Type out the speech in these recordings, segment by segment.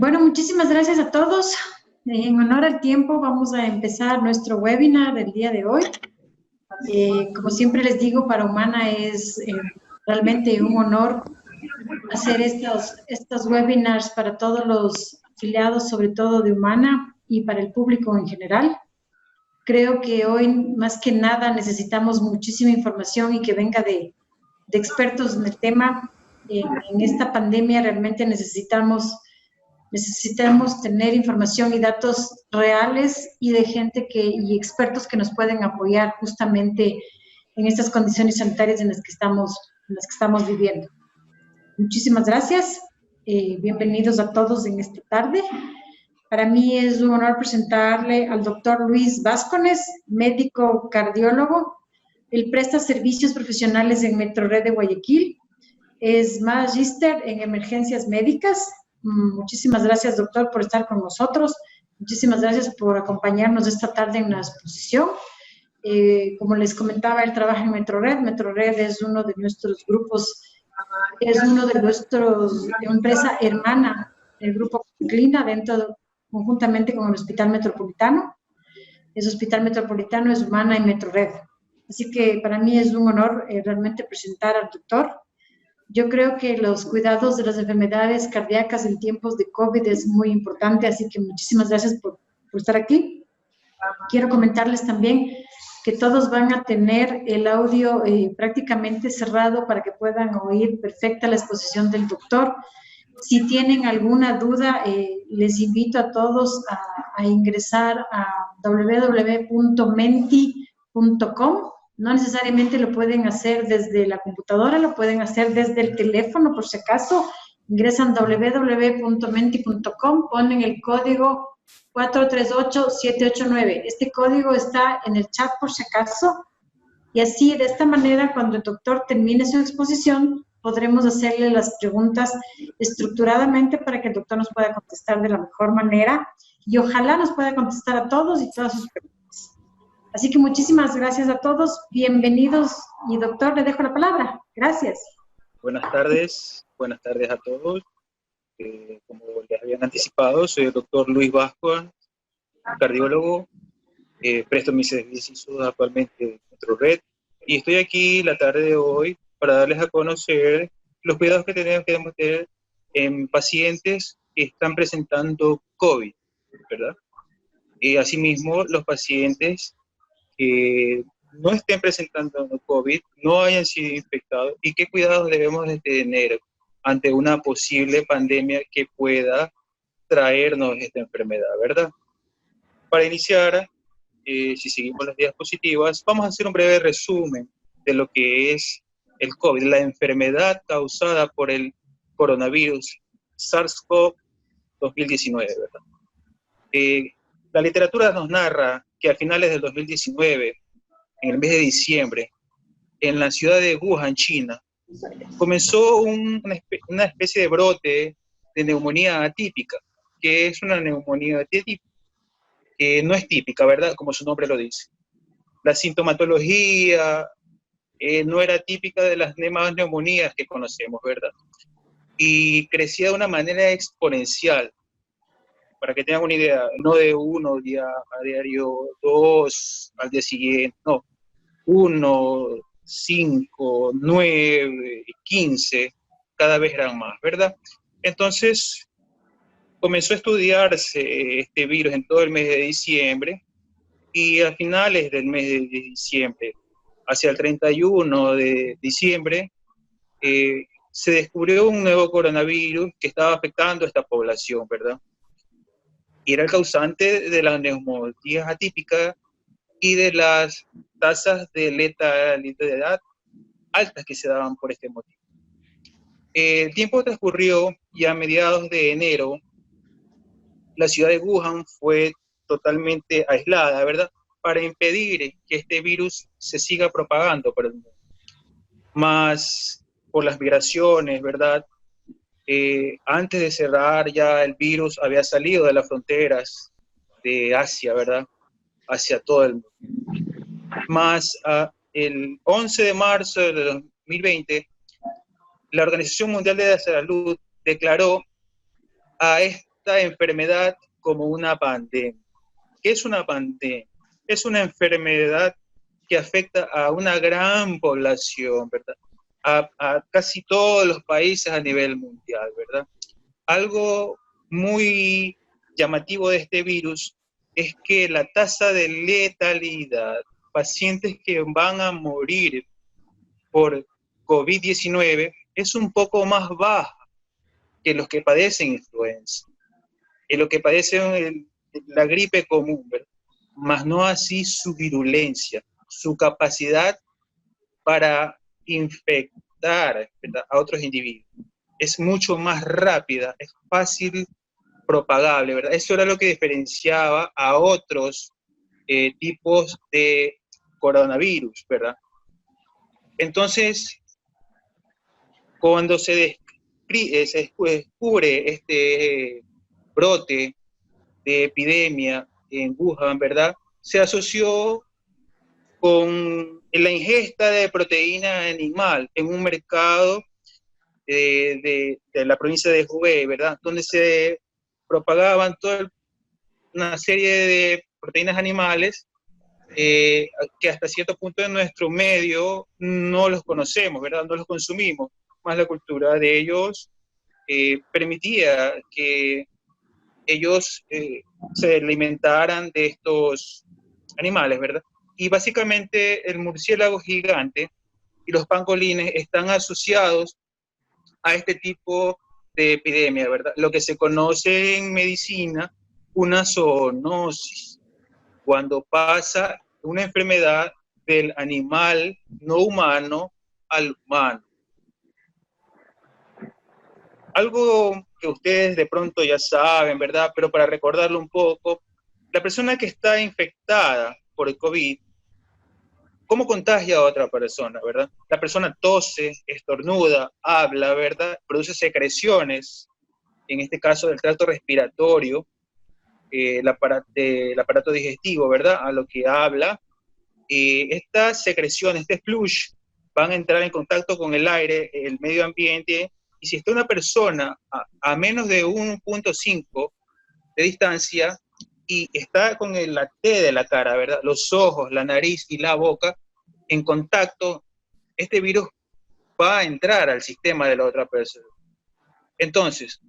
Bueno, muchísimas gracias a todos. En honor al tiempo, vamos a empezar nuestro webinar del día de hoy. Como siempre les digo, para Humana es realmente un honor hacer estos webinars para todos los afiliados, sobre todo de Humana y para el público en general. Creo que hoy, más que nada, necesitamos muchísima información y que venga de expertos en el tema. En esta pandemia realmente necesitamos tener información y datos reales y de gente y expertos que nos pueden apoyar justamente en estas condiciones sanitarias en las que estamos viviendo. Muchísimas gracias. Bienvenidos a todos en esta tarde. Para mí es un honor presentarle al doctor Luis Vázquez, médico cardiólogo. Él presta servicios profesionales en Metrored de Guayaquil. Es magíster en emergencias médicas. Muchísimas gracias, doctor, por estar con nosotros. Muchísimas gracias por acompañarnos esta tarde en la exposición. Como les comentaba, él trabaja en Metrored. Metrored es uno de nuestros grupos, empresa hermana del Grupo Clina, conjuntamente con el Hospital Metropolitano. Ese Hospital Metropolitano es Humana y Metrored. Así que para mí es un honor realmente presentar al doctor. Yo creo que los cuidados de las enfermedades cardíacas en tiempos de COVID es muy importante, así que muchísimas gracias por estar aquí. Quiero comentarles también que todos van a tener el audio prácticamente cerrado para que puedan oír perfecta la exposición del doctor. Si tienen alguna duda, les invito a todos a ingresar a www.menti.com. No necesariamente lo pueden hacer desde la computadora, lo pueden hacer desde el teléfono, por si acaso. Ingresan www.menti.com, ponen el código 438789. Este código está en el chat por si acaso. Y así, de esta manera, cuando el doctor termine su exposición, podremos hacerle las preguntas estructuradamente para que el doctor nos pueda contestar de la mejor manera y ojalá nos pueda contestar a todos y todas sus preguntas. Así que muchísimas gracias a todos, bienvenidos y doctor, le dejo la palabra. Gracias. Buenas tardes a todos. Como les habían anticipado, soy el doctor Luis Vázquez, cardiólogo. Presto mis servicios actualmente en Metrored y estoy aquí la tarde de hoy para darles a conocer los cuidados que debemos tener en pacientes que están presentando COVID, ¿verdad? Asimismo, los pacientes que no estén presentando COVID, no hayan sido infectados y qué cuidados debemos de tener ante una posible pandemia que pueda traernos esta enfermedad, ¿verdad? Para iniciar, si seguimos las diapositivas, vamos a hacer un breve resumen de lo que es el COVID, la enfermedad causada por el coronavirus SARS-CoV 2019, ¿verdad? La literatura nos narra que a finales del 2019, en el mes de diciembre, en la ciudad de Wuhan, China, comenzó una especie de brote de neumonía atípica, que es una neumonía atípica, que no es típica, ¿verdad? Como su nombre lo dice. La sintomatología no era típica de las demás neumonías que conocemos, ¿verdad? Y crecía de una manera exponencial. Para que tengan una idea, no de uno día a diario, 2 al día siguiente, no, 1, 5, 9, 15, cada vez eran más, ¿verdad? Entonces, comenzó a estudiarse este virus en todo el mes de diciembre y a finales del mes de diciembre, hacia el 31 de diciembre, se descubrió un nuevo coronavirus que estaba afectando a esta población, ¿verdad? Y era el causante de las neumonías atípicas y de las tasas de letalidad altas que se daban por este motivo. El tiempo transcurrió y a mediados de enero la ciudad de Wuhan fue totalmente aislada, ¿verdad? Para impedir que este virus se siga propagando por el mundo. Más por las migraciones, ¿verdad? Antes de cerrar ya el virus había salido de las fronteras de Asia, ¿verdad? Hacia todo el mundo. Más el 11 de marzo de 2020, la Organización Mundial de la Salud declaró a esta enfermedad como una pandemia. ¿Qué es una pandemia? Es una enfermedad que afecta a una gran población, ¿verdad? A casi todos los países a nivel mundial, ¿verdad? Algo muy llamativo de este virus es que la tasa de letalidad, pacientes que van a morir por COVID-19, es un poco más baja que los que padecen influenza, que los que padecen la gripe común, ¿verdad? Mas no así su virulencia, su capacidad para infectar, ¿verdad?, a otros individuos. Es mucho más rápida, es fácil propagable, ¿verdad? Eso era lo que diferenciaba a otros tipos de coronavirus, ¿verdad? Entonces, cuando se descubre este brote de epidemia en Wuhan, ¿verdad?, se asoció con la ingesta de proteína animal en un mercado de la provincia de Hubei, ¿verdad?, donde se propagaban toda una serie de proteínas animales que hasta cierto punto en nuestro medio no los conocemos, ¿verdad?, no los consumimos, más la cultura de ellos permitía que ellos se alimentaran de estos animales, ¿verdad? Y básicamente el murciélago gigante y los pangolines están asociados a este tipo de epidemia, ¿verdad? Lo que se conoce en medicina una zoonosis, cuando pasa una enfermedad del animal no humano al humano. Algo que ustedes de pronto ya saben, ¿verdad? Pero para recordarlo un poco, la persona que está infectada por el COVID, ¿cómo contagia a otra persona, verdad? La persona tose, estornuda, habla, ¿verdad? Produce secreciones, en este caso del tracto respiratorio, el aparato digestivo, ¿verdad? A lo que habla. Estas secreciones, este flush, van a entrar en contacto con el aire, el medio ambiente, y si está una persona a menos de 1.5 de distancia y está con la T de la cara, ¿verdad?, los ojos, la nariz y la boca en contacto, este virus va a entrar al sistema de la otra persona. Entonces,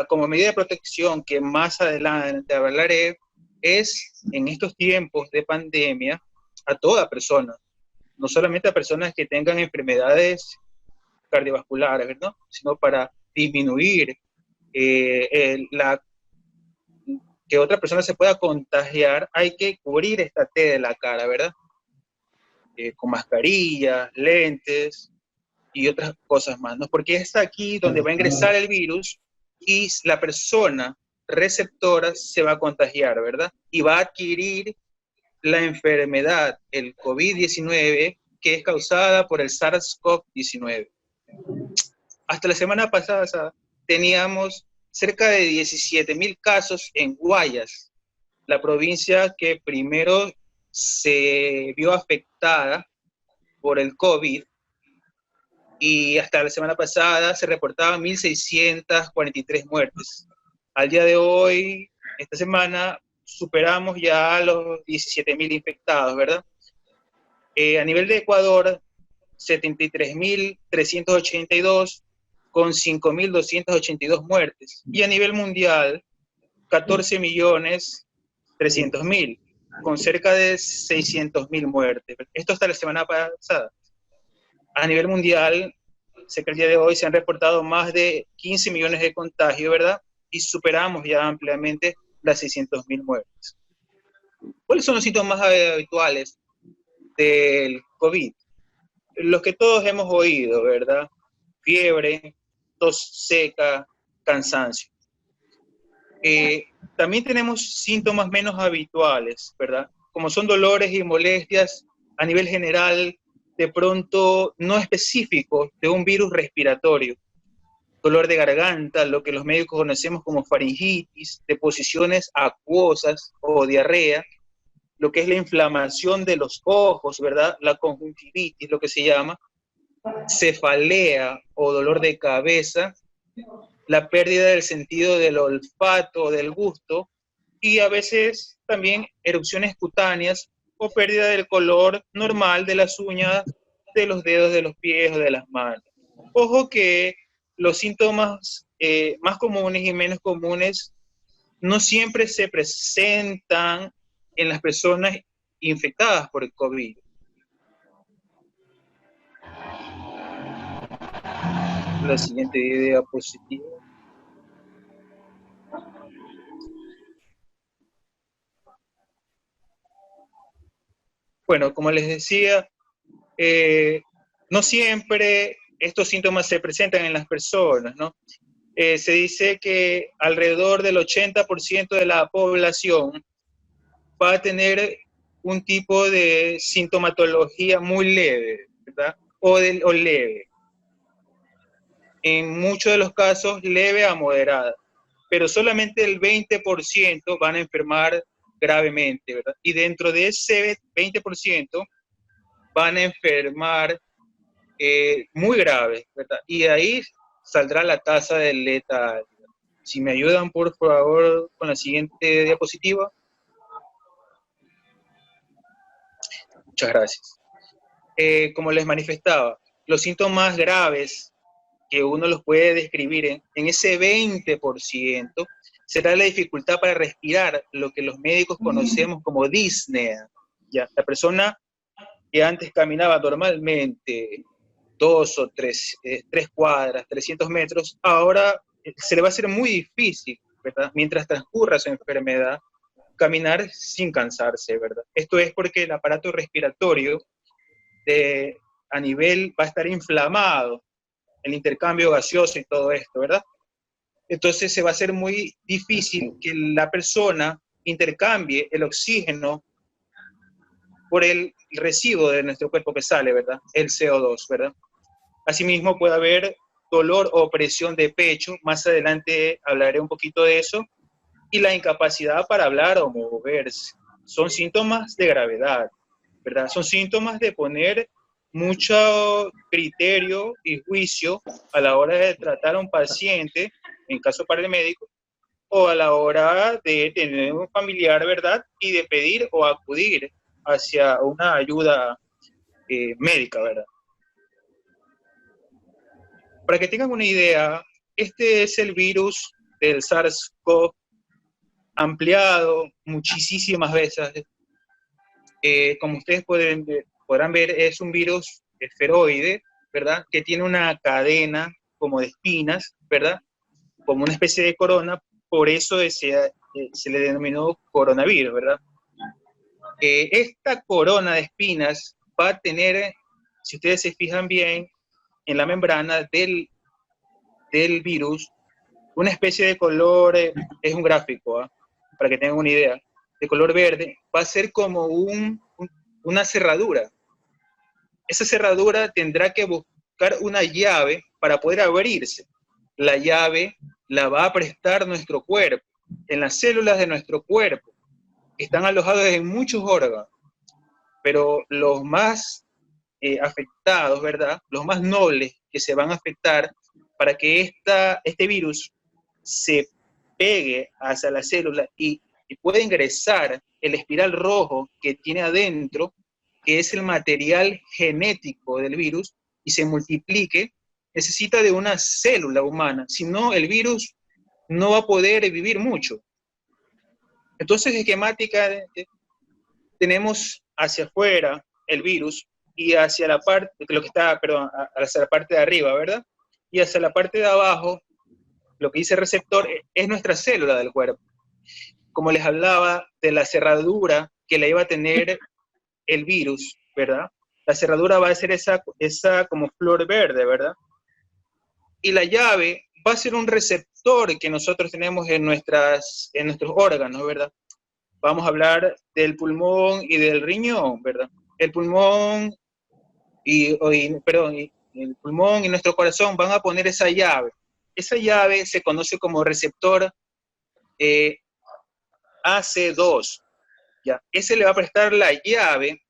como medida de protección que más adelante hablaré, es en estos tiempos de pandemia a toda persona, no solamente a personas que tengan enfermedades cardiovasculares, ¿verdad?, sino para disminuir que otra persona se pueda contagiar, hay que cubrir esta T de la cara, ¿verdad? Con mascarillas, lentes y otras cosas más, ¿no? Porque es aquí donde va a ingresar el virus y la persona receptora se va a contagiar, ¿verdad? Y va a adquirir la enfermedad, el COVID-19, que es causada por el SARS-CoV-19. Hasta la semana pasada teníamos cerca de 17.000 casos en Guayas, la provincia que primero se vio afectada por el COVID, y hasta la semana pasada se reportaban 1.643 muertes. Al día de hoy, esta semana, superamos ya los 17.000 infectados, ¿verdad? A nivel de Ecuador, 73.382 con 5.282 muertes. Y a nivel mundial, 14.300.000 con cerca de 600.000 muertes. Esto hasta la semana pasada. A nivel mundial, sé que el día de hoy se han reportado más de 15 millones de contagios, ¿verdad? Y superamos ya ampliamente las 600.000 muertes. ¿Cuáles son los síntomas más habituales del COVID? Los que todos hemos oído, ¿verdad? Fiebre, tos seca, cansancio. También tenemos síntomas menos habituales, ¿verdad? Como son dolores y molestias a nivel general, de pronto no específicos de un virus respiratorio. Dolor de garganta, lo que los médicos conocemos como faringitis, deposiciones acuosas o diarrea, lo que es la inflamación de los ojos, ¿verdad? La conjuntivitis, lo que se llama, cefalea o dolor de cabeza, la pérdida del sentido del olfato, del gusto, y a veces también erupciones cutáneas o pérdida del color normal de las uñas, de los dedos de los pies o de las manos. Ojo que los síntomas más comunes y menos comunes no siempre se presentan en las personas infectadas por el COVID. La siguiente diapositiva. Bueno, como les decía, no siempre estos síntomas se presentan en las personas, ¿no? Se dice que alrededor del 80% de la población va a tener un tipo de sintomatología muy leve, ¿verdad? O leve. En muchos de los casos, leve a moderada, pero solamente el 20% van a enfermar gravemente, ¿verdad? Y dentro de ese 20% van a enfermar muy grave, ¿verdad? Y ahí saldrá la tasa de letalidad. Si me ayudan, por favor, con la siguiente diapositiva. Muchas gracias. Como les manifestaba, los síntomas graves que uno los puede describir en ese 20% será la dificultad para respirar, lo que los médicos conocemos como disnea. ¿Ya? La persona que antes caminaba normalmente 2 o 3 cuadras, 300 metros, ahora se le va a hacer muy difícil, ¿verdad? Mientras transcurra su enfermedad, caminar sin cansarse, ¿verdad? Esto es porque el aparato respiratorio a nivel va a estar inflamado, el intercambio gaseoso y todo esto, ¿verdad? Entonces se va a hacer muy difícil que la persona intercambie el oxígeno por el residuo de nuestro cuerpo que sale, ¿verdad? El CO2, ¿verdad? Asimismo puede haber dolor o presión de pecho, más adelante hablaré un poquito de eso, y la incapacidad para hablar o moverse. Son síntomas de gravedad, ¿verdad? Son síntomas de poner mucho criterio y juicio a la hora de tratar a un paciente, en caso para el médico, o a la hora de tener un familiar, ¿verdad? Y de pedir o acudir hacia una ayuda médica, ¿verdad? Para que tengan una idea, este es el virus del SARS-CoV ampliado muchísimas veces. Como ustedes podrán ver, es un virus esferoide, ¿verdad? Que tiene una cadena como de espinas, ¿verdad? Como una especie de corona, por eso se le denominó coronavirus, ¿verdad? Esta corona de espinas va a tener, si ustedes se fijan bien, en la membrana del virus, una especie de color, es un gráfico, para que tengan una idea, de color verde, va a ser como una cerradura. Esa cerradura tendrá que buscar una llave para poder abrirse. La llave la va a prestar nuestro cuerpo, en las células de nuestro cuerpo, que están alojados en muchos órganos, pero los más afectados, ¿verdad? Los más nobles que se van a afectar para que este virus se pegue hacia la célula y pueda ingresar el espiral rojo que tiene adentro, que es el material genético del virus, y se multiplique, necesita de una célula humana, si no el virus no va a poder vivir mucho. Entonces, esquemáticamente, tenemos hacia afuera el virus y hacia la parte, lo que está, perdón, hacia la parte de arriba, ¿verdad? Y hacia la parte de abajo, lo que dice receptor es nuestra célula del cuerpo. Como les hablaba de la cerradura que la iba a tener el virus, ¿verdad? La cerradura va a ser esa como flor verde, ¿verdad? Y la llave va a ser un receptor que nosotros tenemos en nuestros órganos, ¿verdad? Vamos a hablar del pulmón y del riñón, ¿verdad? El pulmón el pulmón y nuestro corazón van a poner esa llave. Esa llave se conoce como receptor AC2. ¿Ya? Ese le va a prestar la llave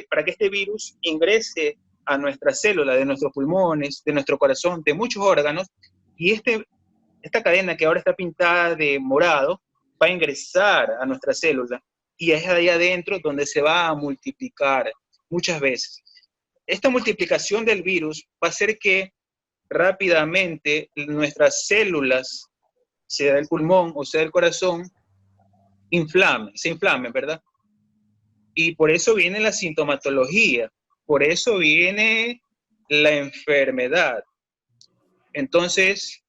para que este virus ingrese a nuestra célula, de nuestros pulmones, de nuestro corazón, de muchos órganos, y este esta cadena que ahora está pintada de morado va a ingresar a nuestra célula y es ahí adentro donde se va a multiplicar muchas veces. Esta multiplicación del virus va a hacer que rápidamente nuestras células, sea del pulmón o sea del corazón, se inflamen, ¿verdad? Y por eso viene la sintomatología, por eso viene la enfermedad. Entonces,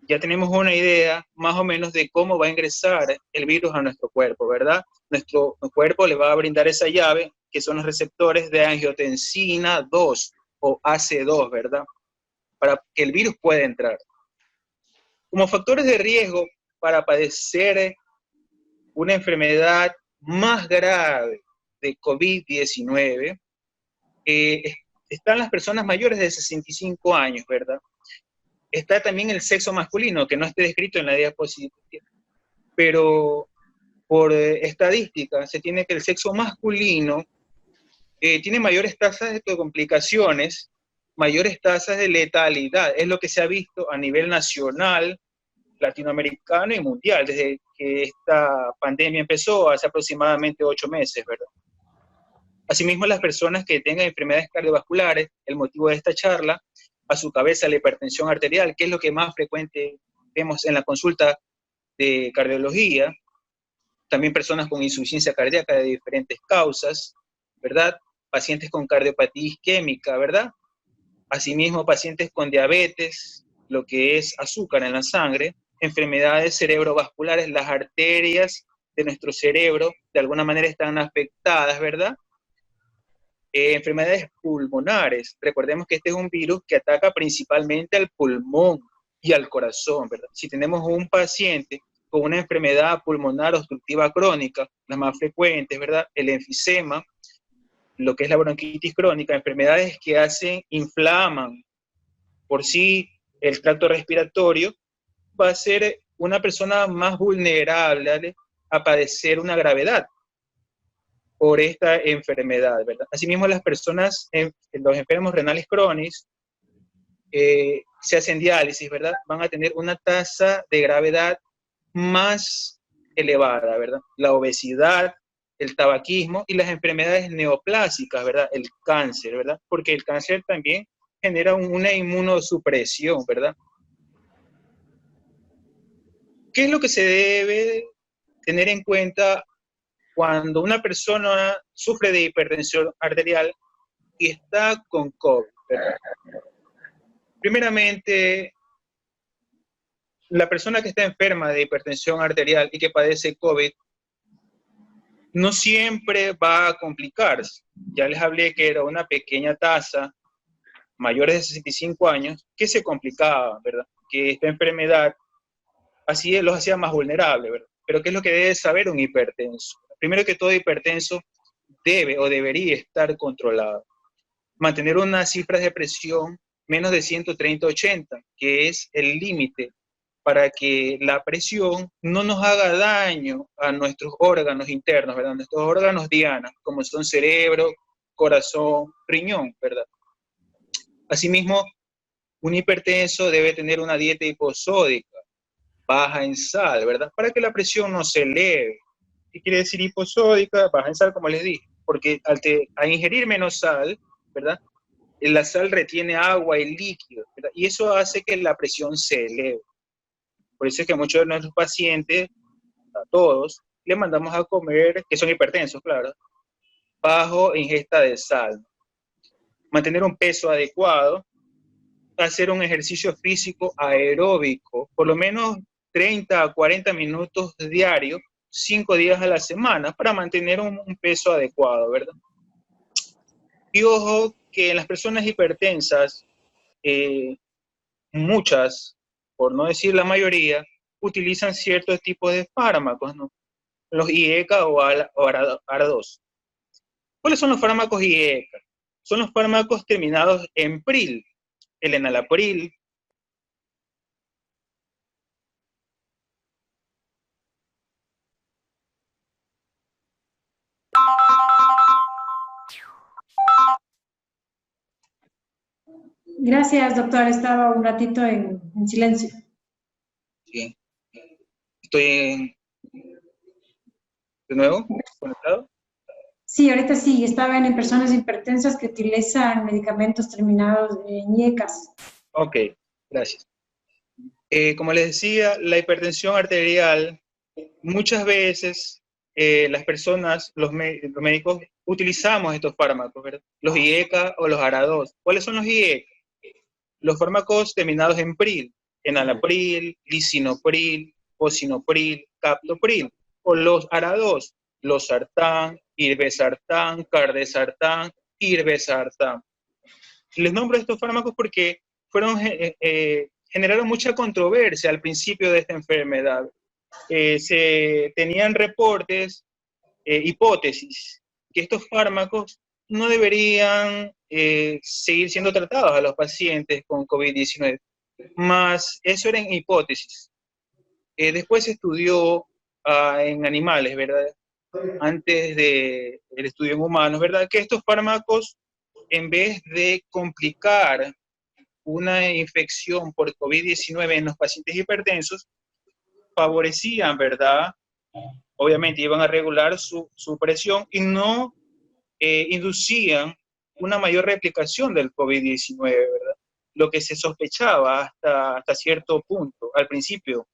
ya tenemos una idea más o menos de cómo va a ingresar el virus a nuestro cuerpo, ¿verdad? Nuestro cuerpo le va a brindar esa llave, que son los receptores de angiotensina 2 o AC2, ¿verdad? Para que el virus pueda entrar. Como factores de riesgo para padecer una enfermedad más grave de COVID-19, están las personas mayores de 65 años, ¿verdad? Está también el sexo masculino, que no está descrito en la diapositiva, pero por estadística se tiene que el sexo masculino tiene mayores tasas de complicaciones, mayores tasas de letalidad. Es lo que se ha visto a nivel nacional, latinoamericano y mundial, desde que esta pandemia empezó hace aproximadamente 8 meses, ¿verdad? Asimismo, las personas que tengan enfermedades cardiovasculares, el motivo de esta charla, a su cabeza la hipertensión arterial, que es lo que más frecuente vemos en la consulta de cardiología, también personas con insuficiencia cardíaca de diferentes causas, ¿verdad? Pacientes con cardiopatía isquémica, ¿verdad? Asimismo, pacientes con diabetes, lo que es azúcar en la sangre, enfermedades cerebrovasculares, las arterias de nuestro cerebro de alguna manera están afectadas, ¿verdad? Enfermedades pulmonares, recordemos que este es un virus que ataca principalmente al pulmón y al corazón, ¿verdad? Si tenemos un paciente con una enfermedad pulmonar obstructiva crónica, las más frecuentes, ¿verdad? El enfisema, lo que es la bronquitis crónica, enfermedades que inflaman por sí el tracto respiratorio, va a ser una persona más vulnerable, ¿vale?, a padecer una gravedad por esta enfermedad, ¿verdad? Asimismo, las personas, los enfermos renales crónicos, se hacen diálisis, ¿verdad? Van a tener una tasa de gravedad más elevada, ¿verdad? La obesidad, el tabaquismo y las enfermedades neoplásicas, ¿verdad? El cáncer, ¿verdad? Porque el cáncer también genera una inmunosupresión, ¿verdad? ¿Qué es lo que se debe tener en cuenta cuando una persona sufre de hipertensión arterial y está con COVID, ¿verdad? Primeramente, la persona que está enferma de hipertensión arterial y que padece COVID no siempre va a complicarse. Ya les hablé que era una pequeña tasa, mayores de 65 años, que se complicaba, ¿verdad? Que esta enfermedad así los hacía más vulnerables, ¿verdad? Pero ¿qué es lo que debe saber un hipertenso? Primero que todo, hipertenso debe o debería estar controlado. Mantener unas cifras de presión menos de 130/80, que es el límite para que la presión no nos haga daño a nuestros órganos internos, ¿verdad? Nuestros órganos diana, como son cerebro, corazón, riñón, ¿verdad? Asimismo, un hipertenso debe tener una dieta hiposódica, baja en sal, ¿verdad? Para que la presión no se eleve. ¿Qué quiere decir hiposódica? Baja en sal, como les dije, porque al ingerir menos sal, ¿verdad?, la sal retiene agua y líquido, ¿verdad? Y eso hace que la presión se eleve. Por eso es que a muchos de nuestros pacientes, a todos, les mandamos a comer, que son hipertensos, claro, bajo ingesta de sal. Mantener un peso adecuado, hacer un ejercicio físico aeróbico, por lo menos 30 a 40 minutos diarios, 5 días a la semana, para mantener un peso adecuado, ¿verdad? Y ojo que en las personas hipertensas, muchas, por no decir la mayoría, utilizan ciertos tipos de fármacos, ¿no? Los IECA o ARA2. ¿Cuáles son los fármacos IECA? Son los fármacos terminados en pril, el enalapril, Gracias, doctor. Estaba un ratito en silencio. Sí. Estoy de nuevo conectado. Sí, ahorita sí, estaban en personas hipertensas que utilizan medicamentos terminados en IECAS. Ok, gracias. Como les decía, la hipertensión arterial, muchas veces las personas, los médicos, utilizamos estos fármacos, ¿verdad? Los IECA o los ARA-2. ¿Cuáles son los IECA? Los fármacos terminados en pril, enalapril, lisinopril, fosinopril, captopril, o los ARA-2, los sartán, irbesartán, cardesartán, irbesartán. Les nombro estos fármacos porque generaron mucha controversia al principio de esta enfermedad. Se tenían reportes, hipótesis, que estos fármacos no deberían seguir siendo tratados a los pacientes con COVID-19, más eso eran hipótesis. Después se estudió en animales, ¿verdad? Antes del estudio en humanos, ¿verdad? Que estos fármacos, en vez de complicar una infección por COVID-19 en los pacientes hipertensos, favorecían, ¿verdad? Obviamente iban a regular su presión y no inducían una mayor replicación del COVID-19, ¿verdad? Lo que se sospechaba hasta cierto punto, al principio.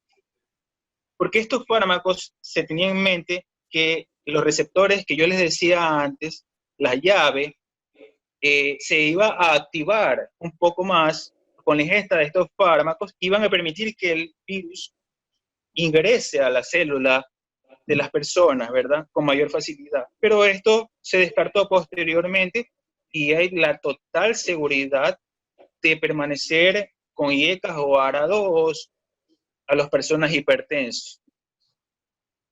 Porque estos fármacos se tenían en mente que los receptores que yo les decía antes, la llave, se iba a activar un poco más con la ingesta de estos fármacos, iban a permitir que el virus ingrese a la célula de las personas, ¿verdad? Con mayor facilidad. Pero esto se descartó posteriormente y hay la total seguridad de permanecer con IECAS o ARA-2 a las personas hipertensas.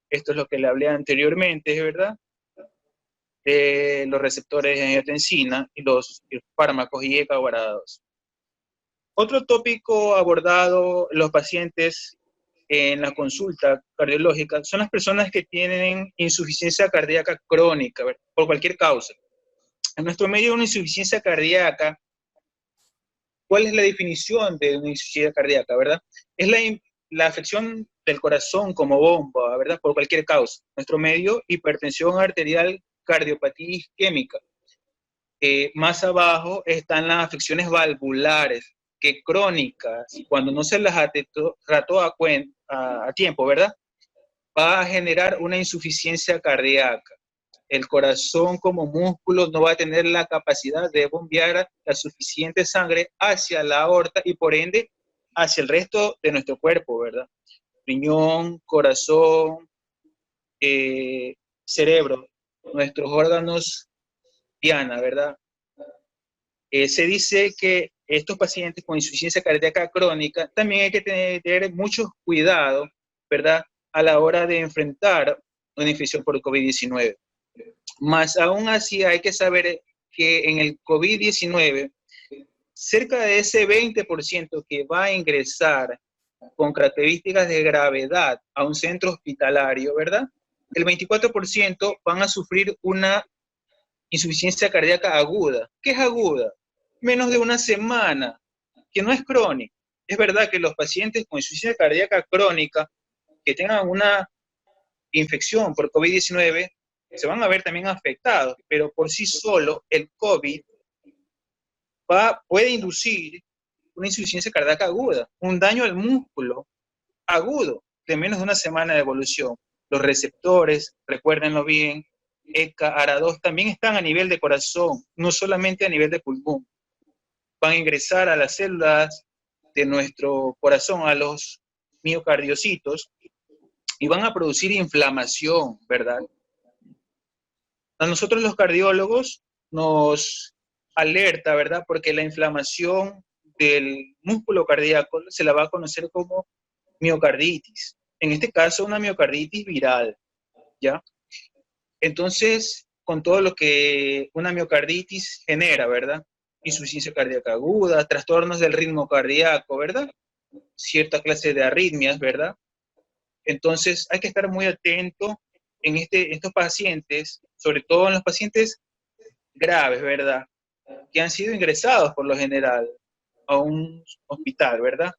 Esto es lo que le hablé anteriormente, ¿verdad? De los receptores de angiotensina y los fármacos IECA o ARA-2. Otro tópico abordado en los pacientes en la consulta cardiológica son las personas que tienen insuficiencia cardíaca crónica, ¿verdad? Por cualquier causa. En nuestro medio, una insuficiencia cardíaca, ¿cuál es la definición de una insuficiencia cardíaca, verdad? Es la afección del corazón como bomba, ¿verdad? Por cualquier causa. En nuestro medio, hipertensión arterial, cardiopatía isquémica. Más abajo están las afecciones valvulares, que crónicas, cuando no se las trató a tiempo, ¿verdad? Va a generar una insuficiencia cardíaca. El corazón como músculo no va a tener la capacidad de bombear la suficiente sangre hacia la aorta y por ende hacia el resto de nuestro cuerpo, ¿verdad? Riñón, corazón, cerebro, nuestros órganos diana, ¿verdad? Se dice que estos pacientes con insuficiencia cardíaca crónica también hay que tener mucho cuidado, ¿verdad? A la hora de enfrentar una infección por COVID-19. Más aún así hay que saber que en el COVID-19, cerca de ese 20% que va a ingresar con características de gravedad a un centro hospitalario, ¿verdad? El 24% van a sufrir una insuficiencia cardíaca aguda. ¿Qué es aguda? Menos de una semana, que no es crónica. Es verdad que los pacientes con insuficiencia cardíaca crónica que tengan una infección por COVID-19 se van a ver también afectados, pero por sí solo el COVID puede inducir una insuficiencia cardíaca aguda, un daño al músculo agudo de menos de una semana de evolución. Los receptores, recuérdenlo bien, ECA, ARA-2, también están a nivel de corazón, no solamente a nivel de pulmón. Van a ingresar a las células de nuestro corazón, a los miocardiocitos, y van a producir inflamación, ¿verdad? A nosotros los cardiólogos nos alerta, ¿verdad? Porque la inflamación del músculo cardíaco se la va a conocer como miocarditis. En este caso, una miocarditis viral, ¿ya? Entonces, con todo lo que una miocarditis genera, ¿verdad? Insuficiencia cardíaca aguda, trastornos del ritmo cardíaco, ¿verdad? Cierta clase de arritmias, ¿verdad? Entonces, hay que estar muy atento en estos pacientes, sobre todo en los pacientes graves, ¿verdad? Que han sido ingresados por lo general a un hospital, ¿verdad?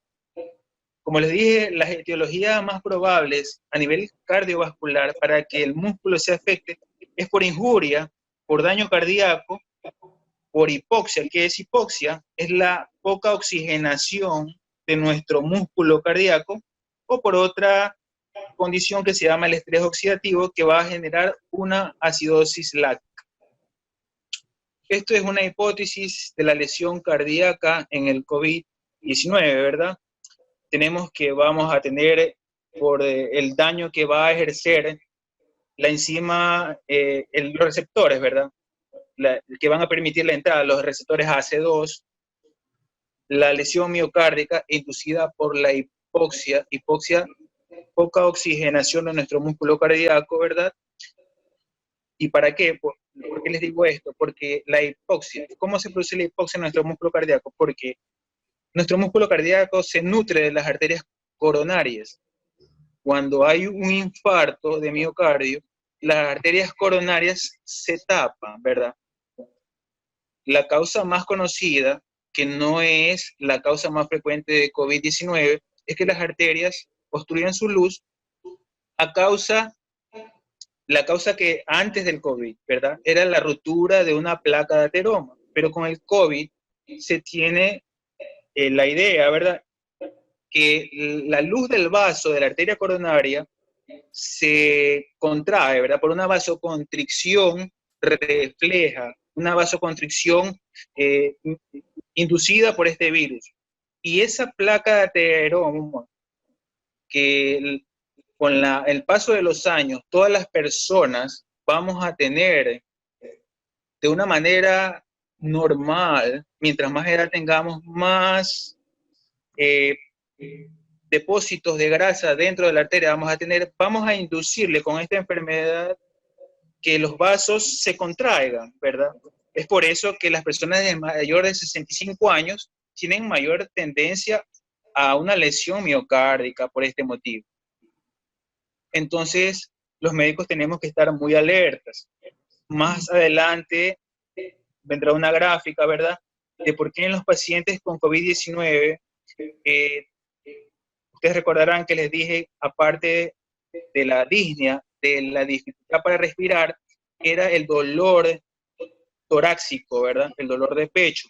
Como les dije, las etiologías más probables a nivel cardiovascular para que el músculo se afecte es por injuria, por daño cardíaco, por hipoxia. ¿Qué es hipoxia? Es la poca oxigenación de nuestro músculo cardíaco, o por otra condición que se llama el estrés oxidativo, que va a generar una acidosis láctica. Esto es una hipótesis de la lesión cardíaca en el COVID-19, ¿verdad? Tenemos que vamos a tener por el daño que va a ejercer la enzima, los receptores, ¿verdad? Que van a permitir la entrada, los receptores AC2, la lesión miocárdica inducida por la hipoxia, poca oxigenación de nuestro músculo cardíaco, ¿verdad? ¿Y para qué? ¿Por qué les digo esto? Porque la hipoxia, ¿cómo se produce la hipoxia en nuestro músculo cardíaco? Porque nuestro músculo cardíaco se nutre de las arterias coronarias. Cuando hay un infarto de miocardio, las arterias coronarias se tapan, ¿verdad? La causa más conocida, que no es la causa más frecuente de COVID-19, es que las arterias obstruyen su luz la causa que antes del COVID, ¿verdad? Era la ruptura de una placa de ateroma, pero con el COVID se tiene la idea, ¿verdad? Que la luz del vaso de la arteria coronaria se contrae, ¿verdad? Por una vasoconstricción refleja, una vasoconstricción inducida por este virus. Y esa placa de ateroma, que con el paso de los años, todas las personas vamos a tener de una manera normal, mientras más edad tengamos, más depósitos de grasa dentro de la arteria vamos a inducirle con esta enfermedad que los vasos se contraigan, ¿verdad? Es por eso que las personas de mayor de 65 años tienen mayor tendencia a una lesión miocárdica por este motivo. Entonces, los médicos tenemos que estar muy alertas. Más adelante vendrá una gráfica, ¿verdad?, de por qué en los pacientes con COVID-19, ustedes recordarán que les dije, aparte de la disnea, de la dificultad para respirar, era el dolor torácico, ¿verdad?, el dolor de pecho.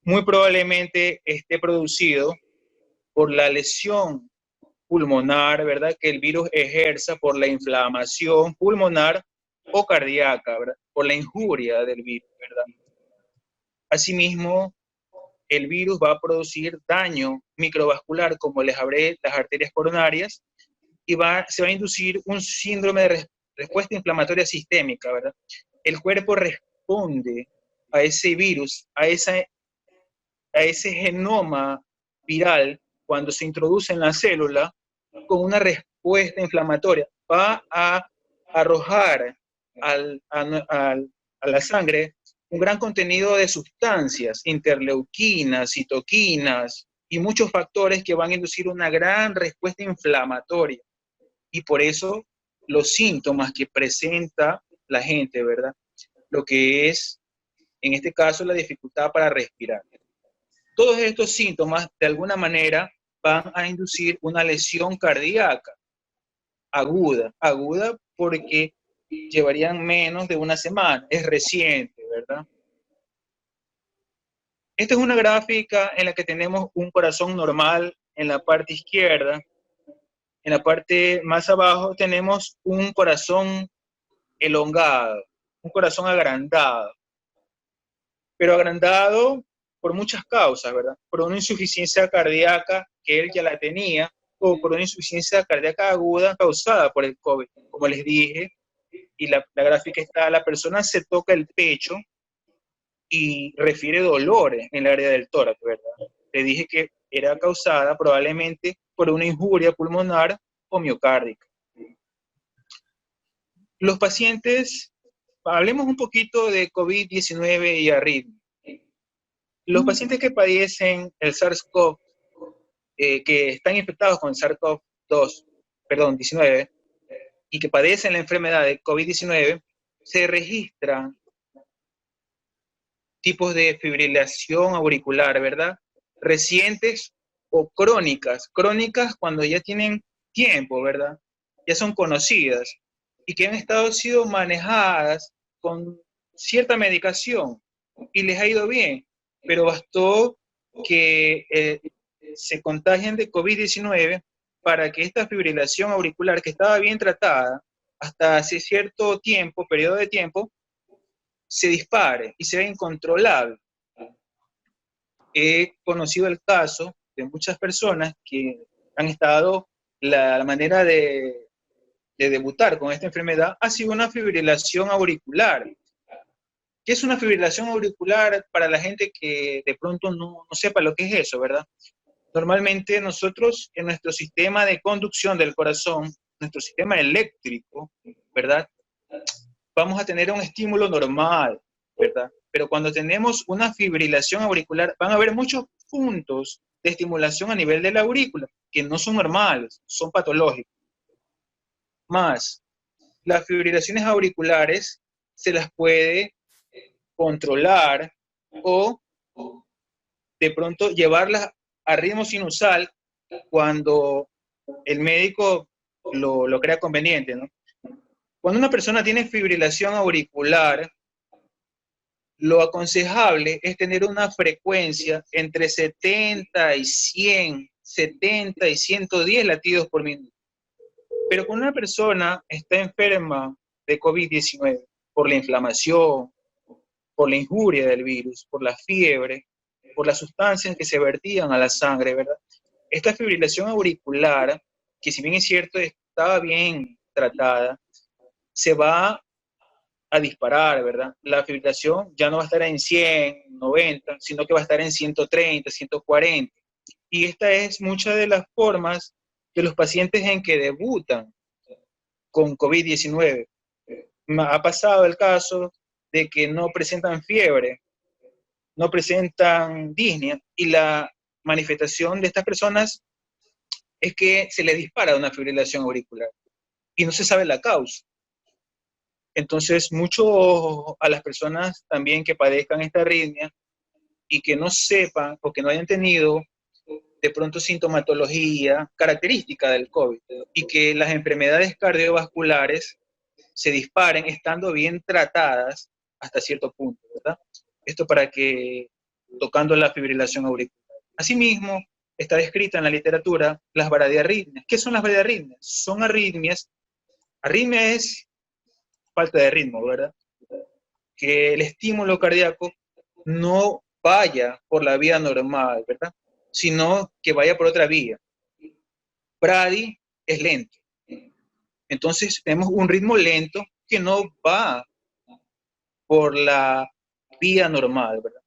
Muy probablemente esté producido por la lesión pulmonar, ¿verdad?, que el virus ejerza por la inflamación pulmonar o cardíaca, ¿verdad?, por la injuria del virus, ¿verdad? Asimismo, el virus va a producir daño microvascular, como les hablé, las arterias coronarias, y se va a inducir un síndrome de respuesta inflamatoria sistémica, ¿verdad? El cuerpo responde a ese virus, a ese genoma viral, cuando se introduce en la célula, con una respuesta inflamatoria. Va a arrojar a la sangre un gran contenido de sustancias, interleuquinas, citoquinas y muchos factores que van a inducir una gran respuesta inflamatoria. Y por eso los síntomas que presenta la gente, ¿verdad? Lo que es, en este caso, la dificultad para respirar. Todos estos síntomas, de alguna manera, van a inducir una lesión cardíaca aguda porque llevarían menos de una semana, es reciente, ¿verdad? Esta es una gráfica en la que tenemos un corazón normal en la parte izquierda. En la parte más abajo tenemos un corazón elongado, un corazón agrandado. Pero agrandado por muchas causas, ¿verdad? Por una insuficiencia cardíaca que él ya la tenía, o por una insuficiencia cardíaca aguda causada por el COVID. Como les dije, y la gráfica está, la persona se toca el pecho y refiere dolores en el área del tórax, ¿verdad? Le dije que era causada probablemente por una injuria pulmonar o miocárdica. Los pacientes, hablemos un poquito de COVID-19 y arritmia. Los pacientes que padecen el SARS-CoV, que están infectados con SARS-CoV-19, y que padecen la enfermedad de COVID-19, se registran tipos de fibrilación auricular, ¿verdad?, recientes o crónicas. Crónicas cuando ya tienen tiempo, ¿verdad? Ya son conocidas y que han sido manejadas con cierta medicación y les ha ido bien, pero bastó que se contagien de COVID-19 para que esta fibrilación auricular, que estaba bien tratada hasta hace cierto tiempo, periodo de tiempo, se dispare y sea incontrolable. He conocido el caso de muchas personas que han estado, la manera de debutar con esta enfermedad ha sido una fibrilación auricular. ¿Qué es una fibrilación auricular para la gente que de pronto no sepa lo que es eso, verdad? Normalmente nosotros en nuestro sistema de conducción del corazón, nuestro sistema eléctrico, ¿verdad? Vamos a tener un estímulo normal, ¿verdad? Pero cuando tenemos una fibrilación auricular, van a haber muchos puntos de estimulación a nivel de la aurícula que no son normales, son patológicos. Más, las fibrilaciones auriculares se las puede controlar o de pronto llevarlas a ritmo sinusal cuando el médico lo crea conveniente, ¿no? Cuando una persona tiene fibrilación auricular, lo aconsejable es tener una frecuencia entre 70 y 100, 70 y 110 latidos por minuto. Pero cuando una persona está enferma de COVID-19 por la inflamación, por la injuria del virus, por la fiebre, por las sustancias que se vertían a la sangre, ¿verdad? Esta fibrilación auricular, que si bien es cierto estaba bien tratada, se va a disparar, ¿verdad? La fibrilación ya no va a estar en 100, 90, sino que va a estar en 130, 140. Y esta es muchas de las formas de los pacientes en que debutan con COVID-19. Ha pasado el caso de que no presentan fiebre, no presentan disnea, y la manifestación de estas personas es que se les dispara una fibrilación auricular y no se sabe la causa. Entonces, mucho a las personas también que padezcan esta arritmia y que no sepan o que no hayan tenido de pronto sintomatología característica del COVID y que las enfermedades cardiovasculares se disparen estando bien tratadas hasta cierto punto, ¿verdad? Esto para que, tocando la fibrilación auricular. Asimismo, está descrita en la literatura las bradiarritmias. ¿Qué son las bradiarritmias? Son arritmias. Arritmia es falta de ritmo, ¿verdad? Que el estímulo cardíaco no vaya por la vía normal, ¿verdad? Sino que vaya por otra vía. Brady es lento. Entonces tenemos un ritmo lento que no va por la vía normal, ¿verdad?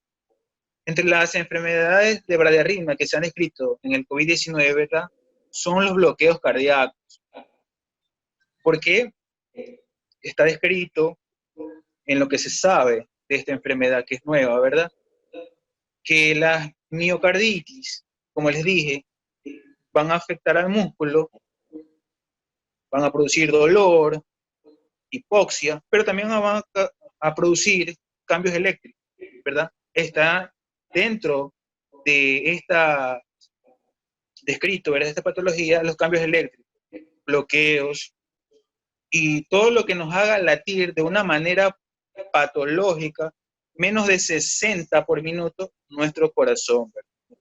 Entre las enfermedades de bradiarritmia que se han descrito en el COVID-19, ¿verdad? Son los bloqueos cardíacos. ¿Por qué? Está descrito en lo que se sabe de esta enfermedad que es nueva, ¿verdad? Que las miocarditis, como les dije, van a afectar al músculo, van a producir dolor, hipoxia, pero también van a producir cambios eléctricos, ¿verdad? Está dentro de esta descrito, ¿verdad? Esta patología, los cambios eléctricos, bloqueos y todo lo que nos haga latir de una manera patológica, menos de 60 por minuto, nuestro corazón, ¿verdad?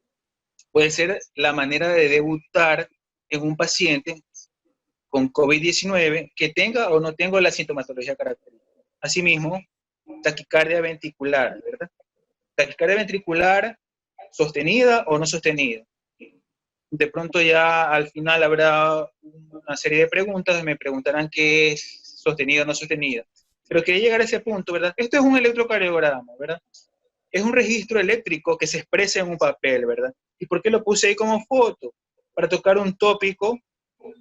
Puede ser la manera de debutar en un paciente con COVID-19 que tenga o no tenga la sintomatología característica. Asimismo, taquicardia ventricular, ¿verdad? Taquicardia ventricular sostenida o no sostenida. De pronto ya al final habrá una serie de preguntas, me preguntarán qué es sostenida o no sostenida. Pero quería llegar a ese punto, ¿verdad? Esto es un electrocardiograma, ¿verdad? Es un registro eléctrico que se expresa en un papel, ¿verdad? ¿Y por qué lo puse ahí como foto? Para tocar un tópico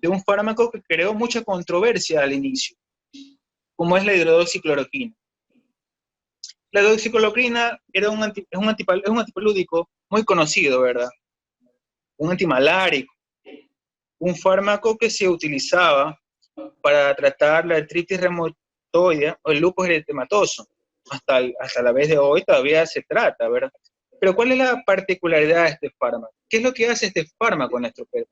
de un fármaco que creó mucha controversia al inicio, como es la hidrodoxicloroquina. La hidrodoxicloroquina es un antipalúdico muy conocido, ¿verdad? Un antimalárico, un fármaco que se utilizaba para tratar la artritis reumatoide o el lupus eritematoso. Hasta la vez de hoy todavía se trata, ¿verdad? Pero ¿cuál es la particularidad de este fármaco? ¿Qué es lo que hace este fármaco en nuestro cuerpo?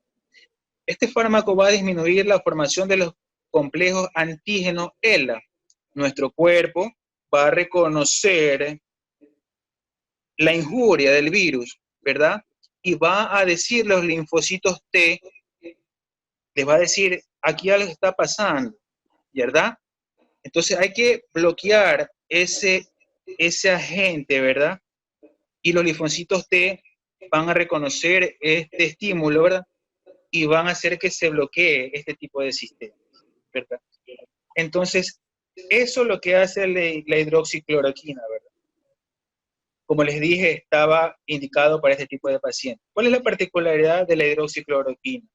Este fármaco va a disminuir la formación de los complejos antígenos ELA. Nuestro cuerpo va a reconocer la injuria del virus, ¿verdad? Y va a decir los linfocitos T, les va a decir, aquí algo está pasando, ¿verdad? Entonces hay que bloquear ese agente, ¿verdad? Y los linfocitos T van a reconocer este estímulo, ¿verdad? Y van a hacer que se bloquee este tipo de sistemas, ¿verdad? Entonces, eso es lo que hace la hidroxicloroquina, ¿verdad? Como les dije, estaba indicado para este tipo de pacientes. ¿Cuál es la particularidad de la hidroxicloroquina?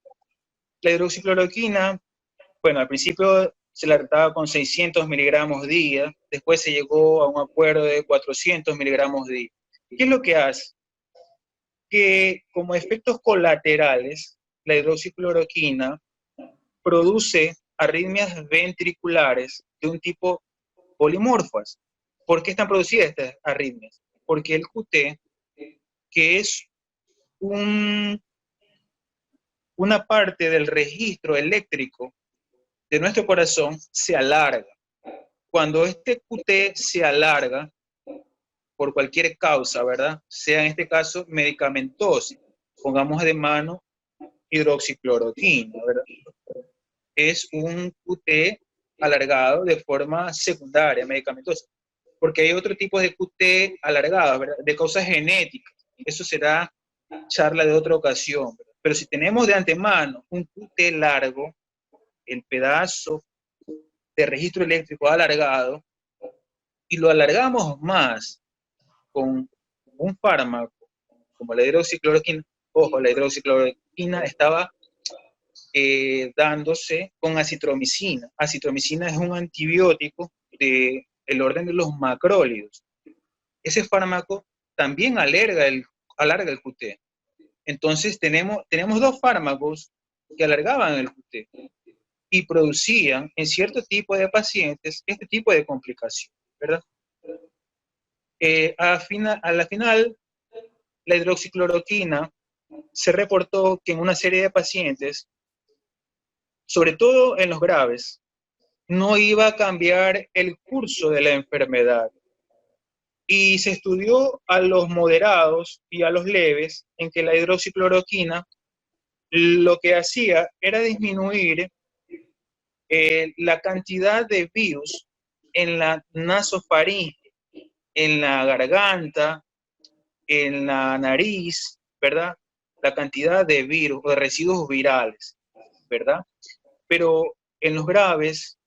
La hidroxicloroquina, bueno, al principio se la trataba con 600 miligramos día, después se llegó a un acuerdo de 400 miligramos día. ¿Qué es lo que hace? Que como efectos colaterales, la hidroxicloroquina produce arritmias ventriculares de un tipo polimorfas. ¿Por qué están producidas estas arritmias? Porque el QT, que es una parte del registro eléctrico de nuestro corazón, se alarga. Cuando este QT se alarga, por cualquier causa, ¿verdad? Sea en este caso medicamentosa, pongamos de mano hidroxicloroquina, ¿verdad? Es un QT alargado de forma secundaria, medicamentosa, porque hay otro tipo de QT alargado, ¿verdad? De causas genéticas. Eso será charla de otra ocasión, ¿verdad? Pero si tenemos de antemano un QT largo, el pedazo de registro eléctrico alargado, y lo alargamos más con un fármaco como la hidroxicloroquina, ojo, la hidroxicloroquina estaba dándose con acitromicina. Acitromicina es un antibiótico del orden de los macrólidos. Ese fármaco también alarga el QT. Entonces tenemos dos fármacos que alargaban el QT y producían en cierto tipo de pacientes este tipo de complicación, ¿verdad? A la final, la hidroxicloroquina se reportó que en una serie de pacientes, sobre todo en los graves, no iba a cambiar el curso de la enfermedad. Y se estudió a los moderados y a los leves en que la hidroxicloroquina lo que hacía era disminuir la cantidad de virus en la nasofaringe, en la garganta, en la nariz, ¿verdad? La cantidad de virus o de residuos virales, ¿verdad? Pero en los graves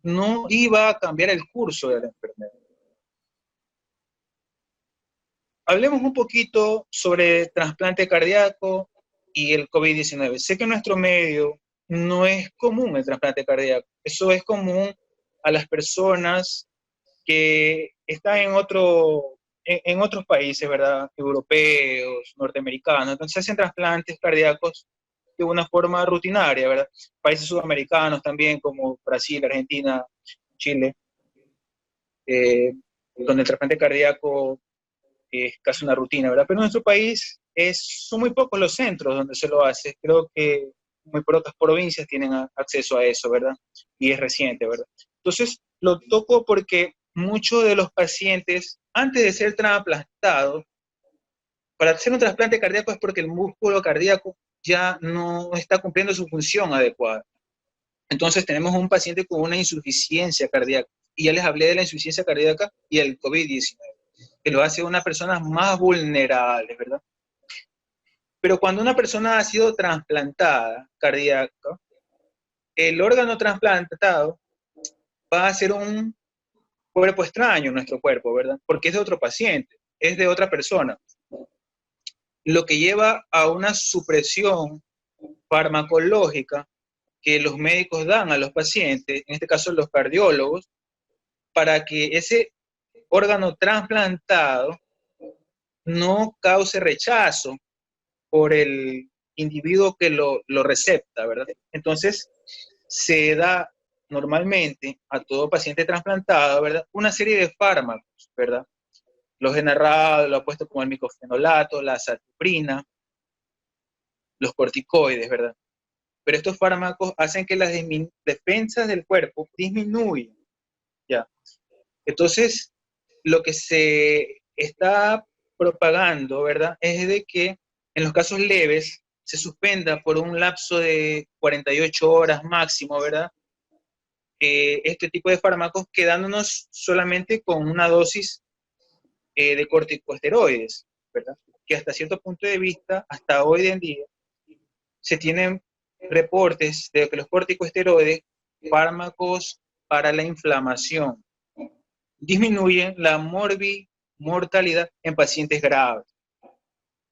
no iba a cambiar el curso de la enfermedad. Hablemos un poquito sobre trasplante cardíaco y el COVID-19. Sé que en nuestro medio no es común el trasplante cardíaco. Eso es común a las personas que están en otros países, ¿verdad? Europeos, norteamericanos. Entonces hacen trasplantes cardíacos de una forma rutinaria, ¿verdad? Países sudamericanos también, como Brasil, Argentina, Chile, donde el trasplante cardíaco es casi una rutina, ¿verdad? Pero en nuestro país son muy pocos los centros donde se lo hace. Creo que muy pocas provincias tienen acceso a eso, ¿verdad? Y es reciente, ¿verdad? Entonces, lo toco porque muchos de los pacientes, antes de ser trasplantados, para hacer un trasplante cardíaco es porque el músculo cardíaco ya no está cumpliendo su función adecuada. Entonces, tenemos un paciente con una insuficiencia cardíaca. Y ya les hablé de la insuficiencia cardíaca y el COVID-19, que lo hace una persona más vulnerable, ¿verdad? Pero cuando una persona ha sido trasplantada cardíaca, el órgano trasplantado va a ser un cuerpo extraño en nuestro cuerpo, ¿verdad? Porque es de otro paciente, es de otra persona. Lo que lleva a una supresión farmacológica que los médicos dan a los pacientes, en este caso los cardiólogos, para que ese órgano trasplantado no cause rechazo por el individuo que lo recepta, ¿verdad? Entonces, se da normalmente a todo paciente trasplantado, ¿verdad? Una serie de fármacos, ¿verdad? Los he narrado, lo he puesto como el micofenolato, la azathioprina, los corticoides, ¿verdad? Pero estos fármacos hacen que las defensas del cuerpo disminuyan, ¿ya? Entonces, lo que se está propagando, ¿verdad? Es de que en los casos leves se suspenda por un lapso de 48 horas máximo, ¿verdad? Este tipo de fármacos, quedándonos solamente con una dosis de corticosteroides, ¿verdad? Que hasta cierto punto de vista, hasta hoy en día, se tienen reportes de que los corticosteroides, fármacos para la inflamación, disminuyen la mortalidad en pacientes graves.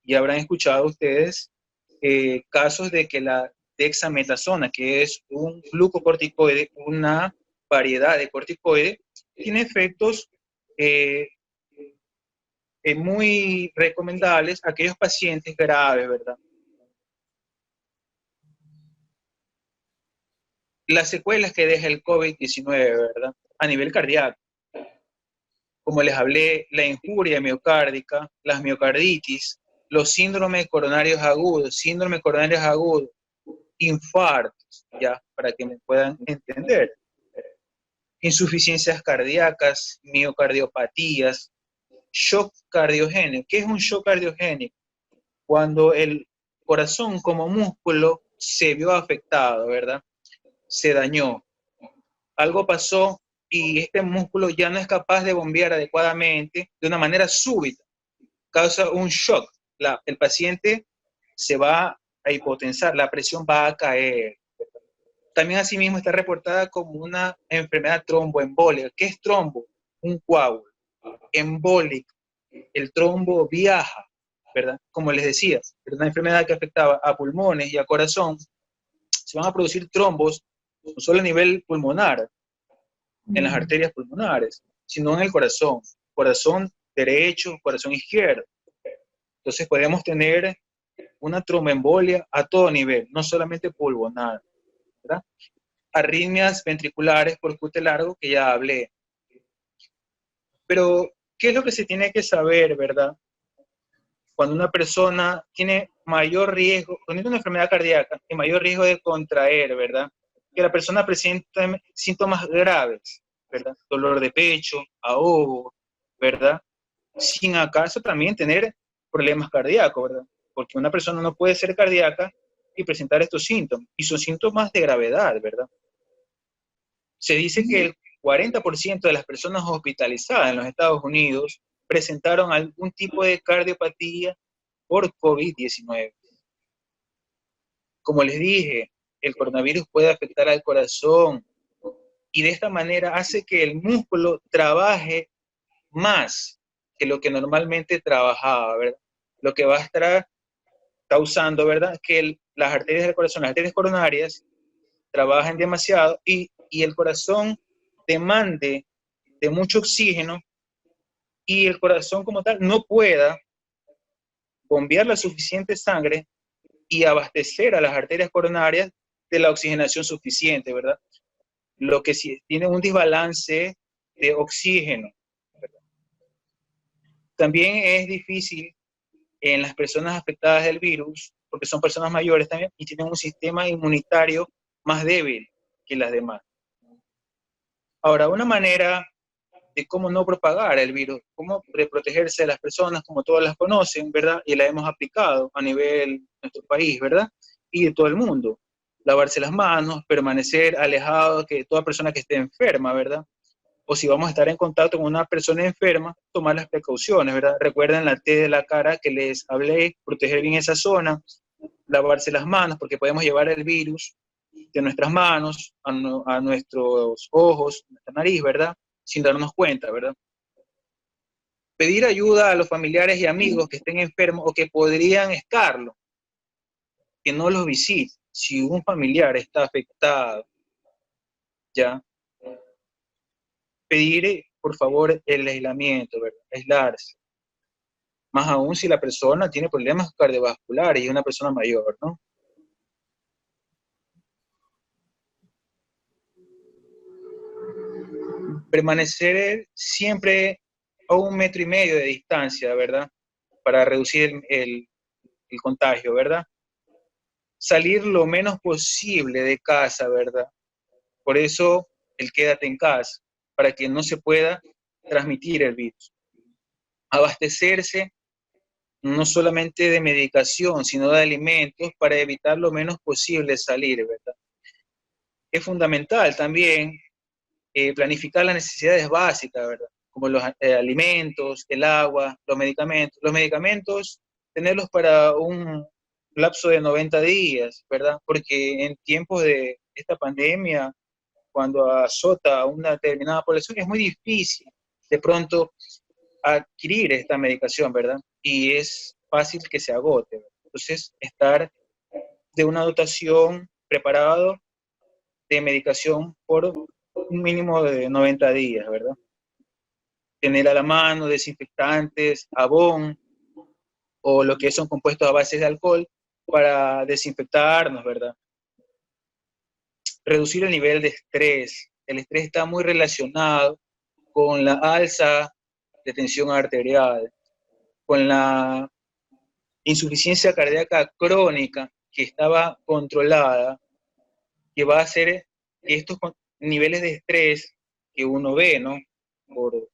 Y habrán escuchado ustedes casos de que la dexametasona, que es un glucocorticoide, una variedad de corticoides, tiene efectos eh, muy recomendables a aquellos pacientes graves, ¿verdad? Las secuelas que deja el COVID-19, ¿verdad? A nivel cardíaco, como les hablé, la injuria miocárdica, las miocarditis, los síndromes coronarios agudos, infartos, ya, para que me puedan entender, insuficiencias cardíacas, miocardiopatías, shock cardiogénico. ¿Qué es un shock cardiogénico? Cuando el corazón como músculo se vio afectado, ¿verdad? Se dañó. Algo pasó y este músculo ya no es capaz de bombear adecuadamente de una manera súbita. Causa un shock. El paciente se va a hipotensar, la presión va a caer. También asimismo está reportada como una enfermedad tromboembólica. ¿Qué es trombo? Un coágulo. Embólico. El trombo viaja, ¿verdad? Como les decía, es una enfermedad que afectaba a pulmones y a corazón. Se van a producir trombos no solo a nivel pulmonar, en las arterias pulmonares, sino en el corazón derecho, corazón izquierdo. Entonces podemos tener una tromboembolia a todo nivel, no solamente pulmonar, ¿verdad? Arritmias ventriculares por QT largo, que ya hablé. Pero, ¿qué es lo que se tiene que saber, verdad? Cuando una persona tiene mayor riesgo, cuando tiene una enfermedad cardíaca y mayor riesgo de contraer, ¿verdad? Que la persona presente síntomas graves, ¿verdad? Dolor de pecho, ahogo, ¿verdad? Sin acaso también tener problemas cardíacos, ¿verdad? Porque una persona no puede ser cardíaca y presentar estos síntomas, y son síntomas de gravedad, ¿verdad? Se dice que el 40% de las personas hospitalizadas en los Estados Unidos presentaron algún tipo de cardiopatía por COVID-19. Como les dije, el coronavirus puede afectar al corazón y de esta manera hace que el músculo trabaje más que lo que normalmente trabajaba, ¿verdad? Lo que va a estar causando, ¿verdad? Que las arterias del corazón, las arterias coronarias, trabajen demasiado y el corazón demande de mucho oxígeno y el corazón como tal no pueda bombear la suficiente sangre y abastecer a las arterias coronarias de la oxigenación suficiente, ¿verdad? Lo que sí tiene un desbalance de oxígeno, ¿verdad? También es difícil en las personas afectadas del virus, porque son personas mayores también y tienen un sistema inmunitario más débil que las demás. Ahora, una manera de cómo no propagar el virus, cómo protegerse de las personas, como todas las conocen, ¿verdad? Y la hemos aplicado a nivel de nuestro país, ¿verdad? Y de todo el mundo. Lavarse las manos, permanecer alejado de toda persona que esté enferma, ¿verdad? O si vamos a estar en contacto con una persona enferma, tomar las precauciones, ¿verdad? Recuerden la T de la cara que les hablé, proteger bien esa zona, lavarse las manos, porque podemos llevar el virus de nuestras manos a nuestros ojos, nuestra nariz, ¿verdad? Sin darnos cuenta, ¿verdad? Pedir ayuda a los familiares y amigos que estén enfermos o que podrían estarlo, que no los visiten. Si un familiar está afectado, ya, pedir, por favor, el aislamiento, ¿verdad? Aislarse. Más aún si la persona tiene problemas cardiovasculares y es una persona mayor, ¿no? Permanecer siempre a 1,5 metros de distancia, ¿verdad? Para reducir el contagio, ¿verdad? Salir lo menos posible de casa, ¿verdad? Por eso el quédate en casa, para que no se pueda transmitir el virus. Abastecerse no solamente de medicación, sino de alimentos para evitar lo menos posible salir, ¿verdad? Es fundamental también planificar las necesidades básicas, ¿verdad? Como los alimentos, el agua, los medicamentos. Los medicamentos, tenerlos para un lapso de 90 días, ¿verdad? Porque en tiempos de esta pandemia, cuando azota a una determinada población, es muy difícil de pronto adquirir esta medicación, ¿verdad? Y es fácil que se agote, ¿verdad? Entonces, estar de una dotación preparado de medicación por un mínimo de 90 días, ¿verdad? Tener a la mano desinfectantes, jabón o lo que son compuestos a base de alcohol para desinfectarnos, ¿verdad? Reducir el nivel de estrés. El estrés está muy relacionado con la alza de tensión arterial, con la insuficiencia cardíaca crónica que estaba controlada, que va a hacer que estos niveles de estrés que uno ve, ¿no? Por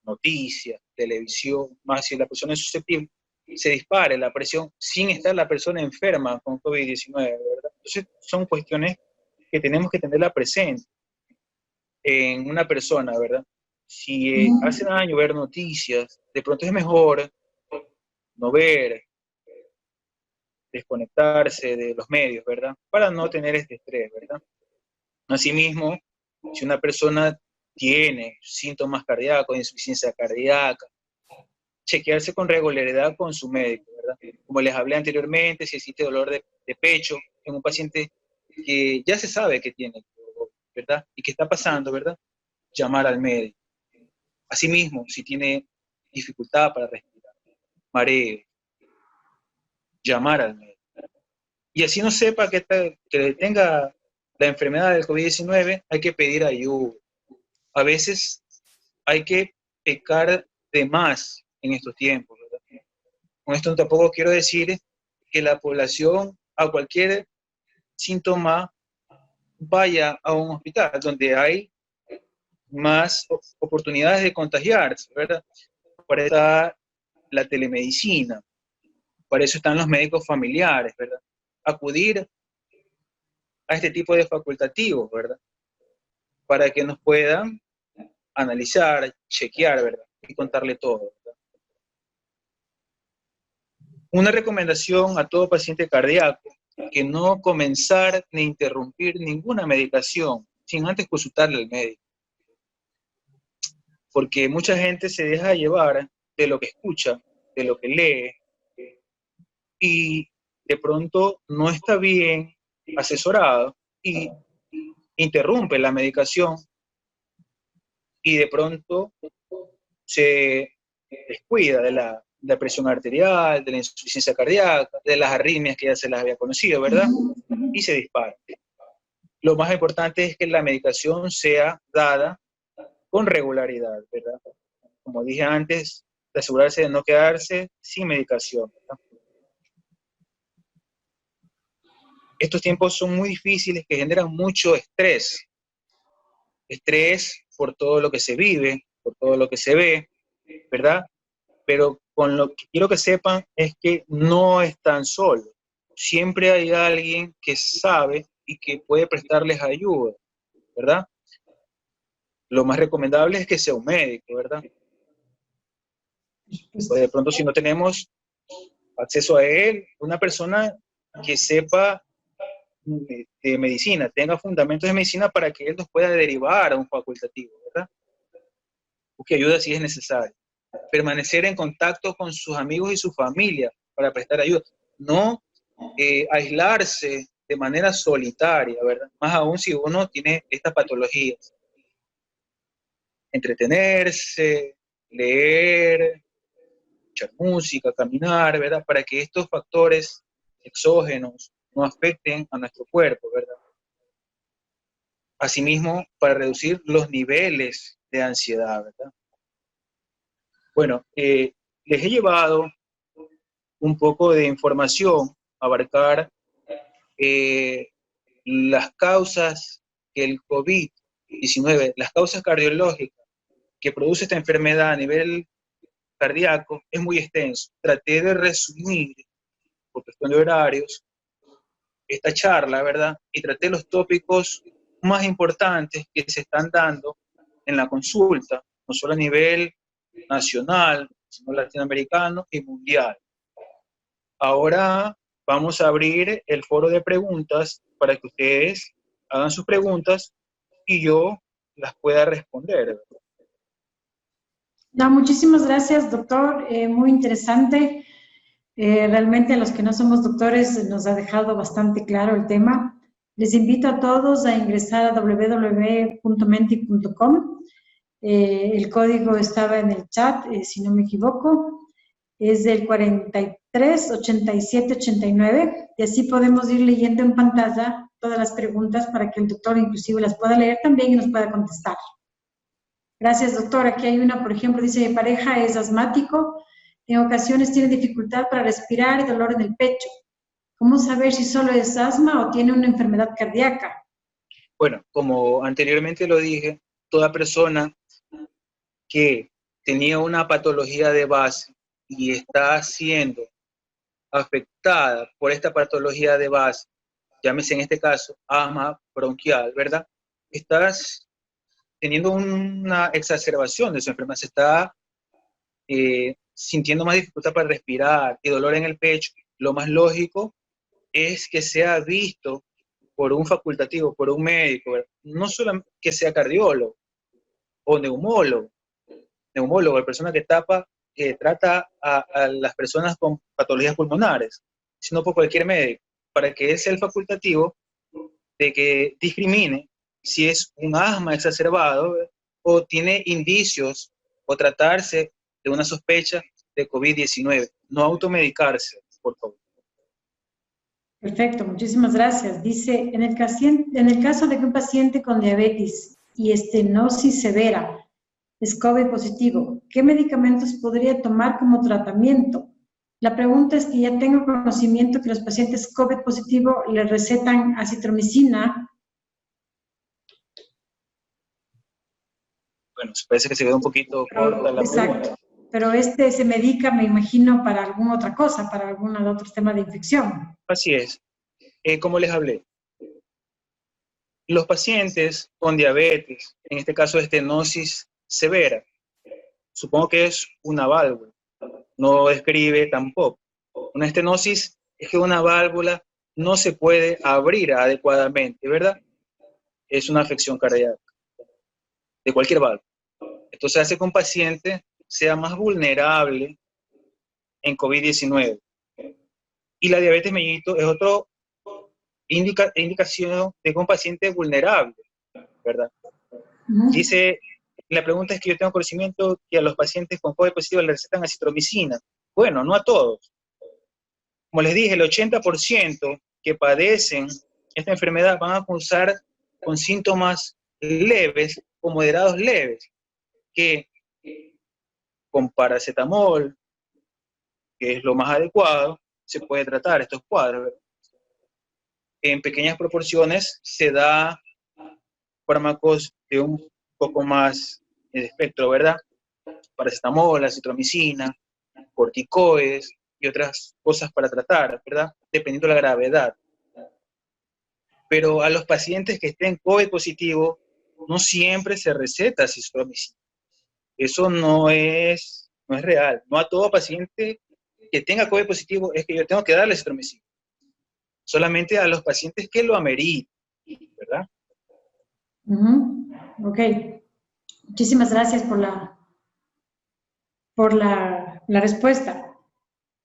noticias, televisión, más si la persona es susceptible, se dispare la presión sin estar la persona enferma con COVID-19, ¿verdad? Entonces son cuestiones que tenemos que tenerla presente en una persona, ¿verdad? Si hace daño ver noticias, de pronto es mejor no ver, desconectarse de los medios, ¿verdad? Para no tener este estrés, ¿verdad? Asimismo, si una persona tiene síntomas cardíacos, insuficiencia cardíaca, chequearse con regularidad con su médico, ¿verdad? Como les hablé anteriormente, si existe dolor de pecho en un paciente que ya se sabe que tiene, ¿verdad? Y que está pasando, ¿verdad? Llamar al médico. Asimismo, si tiene dificultad para respirar, mareo, llamar al médico. Y así no sepa que tenga la enfermedad del COVID-19, hay que pedir ayuda. A veces hay que pecar de más en estos tiempos, ¿verdad? Con esto tampoco quiero decir que la población a cualquier síntoma vaya a un hospital donde hay más oportunidades de contagiarse, ¿verdad? Para eso está la telemedicina, para eso están los médicos familiares, ¿verdad? Acudir a este tipo de facultativos, ¿verdad? Para que nos puedan analizar, chequear, ¿verdad? Y contarle todo, ¿verdad? Una recomendación a todo paciente cardíaco, que no comenzar ni interrumpir ninguna medicación sin antes consultarle al médico. Porque mucha gente se deja llevar de lo que escucha, de lo que lee, y de pronto no está bien asesorado y interrumpe la medicación y de pronto se descuida de la presión arterial, de la insuficiencia cardíaca, de las arritmias que ya se las había conocido, ¿verdad? Y se dispara. Lo más importante es que la medicación sea dada con regularidad, ¿verdad? Como dije antes, de asegurarse de no quedarse sin medicación, ¿verdad? Estos tiempos son muy difíciles, que generan mucho estrés. Estrés por todo lo que se vive, por todo lo que se ve, ¿verdad? Pero con lo que quiero que sepan es que no están solos. Siempre hay alguien que sabe y que puede prestarles ayuda, ¿verdad? Lo más recomendable es que sea un médico, ¿verdad? Pues de pronto si no tenemos acceso a él, una persona que sepa de medicina, tenga fundamentos de medicina para que él nos pueda derivar a un facultativo, ¿verdad? Busque ayuda si es necesario. Permanecer en contacto con sus amigos y su familia para prestar ayuda. No aislarse de manera solitaria, ¿verdad? Más aún si uno tiene estas patologías. Entretenerse, leer, escuchar música, caminar, ¿verdad? Para que estos factores exógenos no afecten a nuestro cuerpo, ¿verdad? Asimismo, para reducir los niveles de ansiedad, ¿verdad? Bueno, les he llevado un poco de información, abarcar las causas que el COVID-19, las causas cardiológicas que produce esta enfermedad a nivel cardíaco, es muy extenso. Traté de resumir, por cuestión de horarios, esta charla, ¿verdad? Y traté los tópicos más importantes que se están dando en la consulta, no solo a nivel nacional, sino latinoamericano y mundial. Ahora vamos a abrir el foro de preguntas para que ustedes hagan sus preguntas y yo las pueda responder. No, muchísimas gracias, doctor. Muy interesante. Realmente a los que no somos doctores nos ha dejado bastante claro el tema. Les invito a todos a ingresar a www.menti.com. El código estaba en el chat, si no me equivoco. Es del 438789, y así podemos ir leyendo en pantalla todas las preguntas para que el doctor inclusive las pueda leer también y nos pueda contestar. Gracias, doctor. Aquí hay una, por ejemplo, dice: mi pareja es asmático, en ocasiones tiene dificultad para respirar y dolor en el pecho. ¿Cómo saber si solo es asma o tiene una enfermedad cardíaca? Bueno, como anteriormente lo dije, toda persona que tenía una patología de base y está siendo afectada por esta patología de base, llámese en este caso asma bronquial, ¿verdad? Estás teniendo una exacerbación de su enfermedad, se está sintiendo más dificultad para respirar y dolor en el pecho. Lo más lógico es que sea visto por un facultativo, por un médico, ¿verdad? No solo que sea cardiólogo o neumólogo, la persona que trata a las personas con patologías pulmonares, sino por cualquier médico, para que él sea el facultativo de que discrimine si es un asma exacerbado o tiene indicios o tratarse de una sospecha de COVID-19. No automedicarse, por favor. Perfecto, muchísimas gracias. Dice: en el caso de que un paciente con diabetes y estenosis severa es COVID positivo, ¿qué medicamentos podría tomar como tratamiento? La pregunta es que ya tengo conocimiento que los pacientes COVID positivo les recetan acitromicina. Bueno, parece que se quedó un poquito corta la pregunta. Exacto, pero se medica, me imagino, para alguna otra cosa, para algún otro tema de infección. Así es. Como les hablé, los pacientes con diabetes, en este caso estenosis severa, supongo que es una válvula, no describe tampoco. Una estenosis es que una válvula no se puede abrir adecuadamente, ¿verdad? Es una afección cardíaca de cualquier válvula. Entonces hace que un paciente sea más vulnerable en COVID-19. Y la diabetes mellito es otra indicación de que un paciente es vulnerable, ¿verdad? Dice, la pregunta es que yo tengo conocimiento que a los pacientes con COVID positivo les recetan acitromicina. Bueno, no a todos. Como les dije, el 80% que padecen esta enfermedad van a cursar con síntomas leves o moderados leves, que con paracetamol, que es lo más adecuado, se puede tratar estos cuadros, ¿verdad? En pequeñas proporciones se da fármacos de un poco más de espectro, ¿verdad? Paracetamol, acitromicina, corticoides y otras cosas para tratar, ¿verdad? Dependiendo de la gravedad. Pero a los pacientes que estén COVID positivo, no siempre se receta acitromicina. Eso no es real. No a todo paciente que tenga COVID positivo es que yo tengo que darle acitromicina. Solamente a los pacientes que lo ameriten, ¿verdad? Ok. Muchísimas gracias por la respuesta.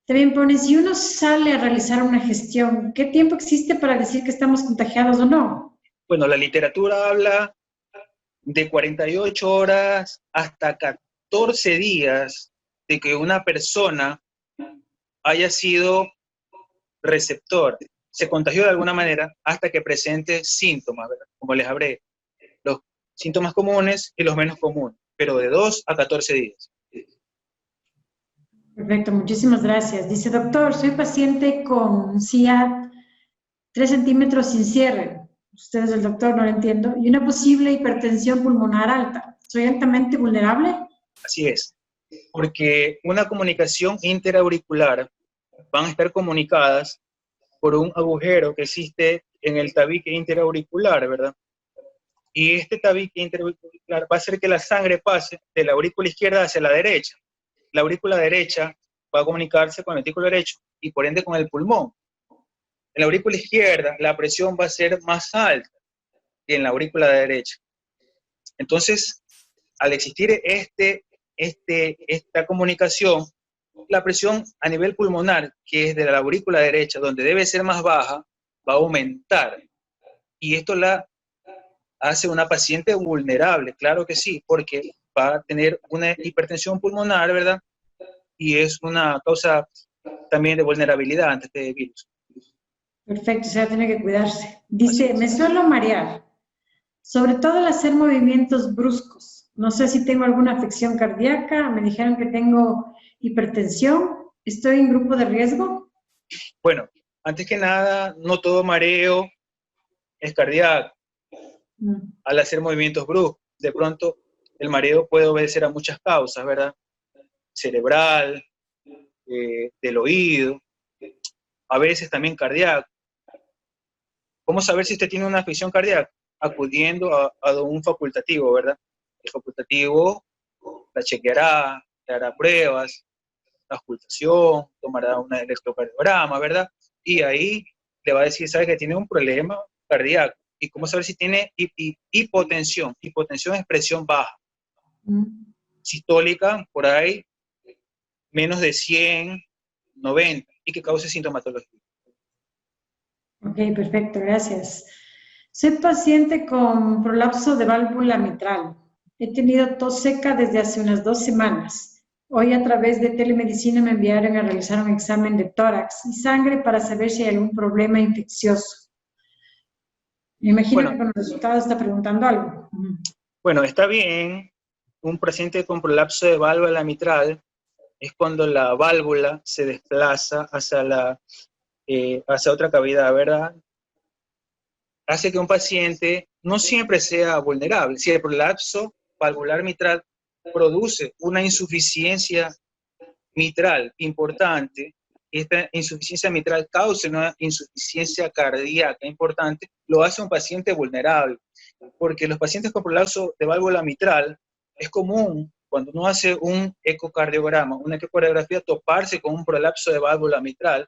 También pone: si uno sale a realizar una gestión, ¿qué tiempo existe para decir que estamos contagiados o no? Bueno, la literatura habla de 48 horas hasta 14 días de que una persona haya sido receptor, se contagió de alguna manera hasta que presente síntomas, ¿verdad? Como les hablé, los síntomas comunes y los menos comunes, pero de 2 a 14 días. Perfecto, muchísimas gracias. Dice, doctor, soy paciente con CIAT 3 centímetros sin cierre. Usted es el doctor, no lo entiendo. Y una posible hipertensión pulmonar alta. ¿Soy altamente vulnerable? Así es, porque una comunicación interauricular van a estar comunicadas por un agujero que existe en el tabique interauricular, ¿verdad? Y este tabique interauricular va a hacer que la sangre pase de la aurícula izquierda hacia la derecha. La aurícula derecha va a comunicarse con el ventrículo derecho y por ende con el pulmón. En la aurícula izquierda la presión va a ser más alta que en la aurícula derecha. Entonces, al existir esta comunicación, la presión a nivel pulmonar, que es de la aurícula derecha, donde debe ser más baja, va a aumentar. Y esto la hace una paciente vulnerable, claro que sí, porque va a tener una hipertensión pulmonar, ¿verdad? Y es una causa también de vulnerabilidad ante este virus. Perfecto, se va a tener que cuidarse. Dice, me suelo marear, sobre todo al hacer movimientos bruscos. No sé si tengo alguna afección cardíaca, me dijeron que tengo hipertensión, ¿estoy en grupo de riesgo? Bueno, antes que nada, no todo mareo es cardíaco. Al hacer movimientos bruscos, de pronto el mareo puede obedecer a muchas causas, ¿verdad? Cerebral, del oído, a veces también cardíaco. ¿Cómo saber si usted tiene una afección cardíaca? Acudiendo a un facultativo, ¿verdad? El facultativo la chequeará, le hará pruebas, la auscultación, tomará un electrocardiograma, ¿verdad? Y ahí le va a decir, ¿sabe que tiene un problema cardíaco? ¿Y cómo saber si tiene hipotensión? Hipotensión es presión baja. Sistólica, por ahí, menos de 100, 90, y que cause sintomatología. Ok, perfecto, gracias. Soy paciente con prolapso de válvula mitral. He tenido tos seca desde hace unas 2 semanas. Hoy a través de telemedicina me enviaron a realizar un examen de tórax y sangre para saber si hay algún problema infeccioso. Me imagino que con los resultados está preguntando algo. Bueno, está bien. Un paciente con prolapso de válvula mitral es cuando la válvula se desplaza hacia otra cavidad, ¿verdad? Hace que un paciente no siempre sea vulnerable. Si el prolapso valvular mitral produce una insuficiencia mitral importante, y esta insuficiencia mitral causa una insuficiencia cardíaca importante, lo hace un paciente vulnerable. Porque los pacientes con prolapso de válvula mitral, es común, cuando uno hace un ecocardiograma, una ecocardiografía, toparse con un prolapso de válvula mitral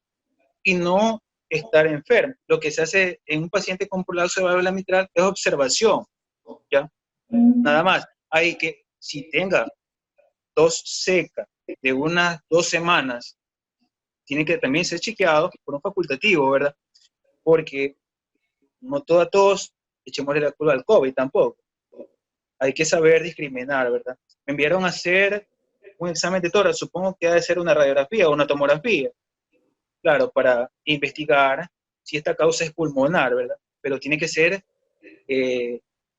y no estar enfermo. Lo que se hace en un paciente con prolapso de válvula mitral es observación, ¿ya? Nada más. Hay que, si tenga tos seca de unas 2 semanas, tiene que también ser chequeado por un facultativo, ¿verdad? Porque no toda tos, echémosle la culpa al COVID tampoco. Hay que saber discriminar, ¿verdad? Me enviaron a hacer un examen de tórax, supongo que ha de ser una radiografía o una tomografía, claro, para investigar si esta causa es pulmonar, ¿verdad? Pero tiene que ser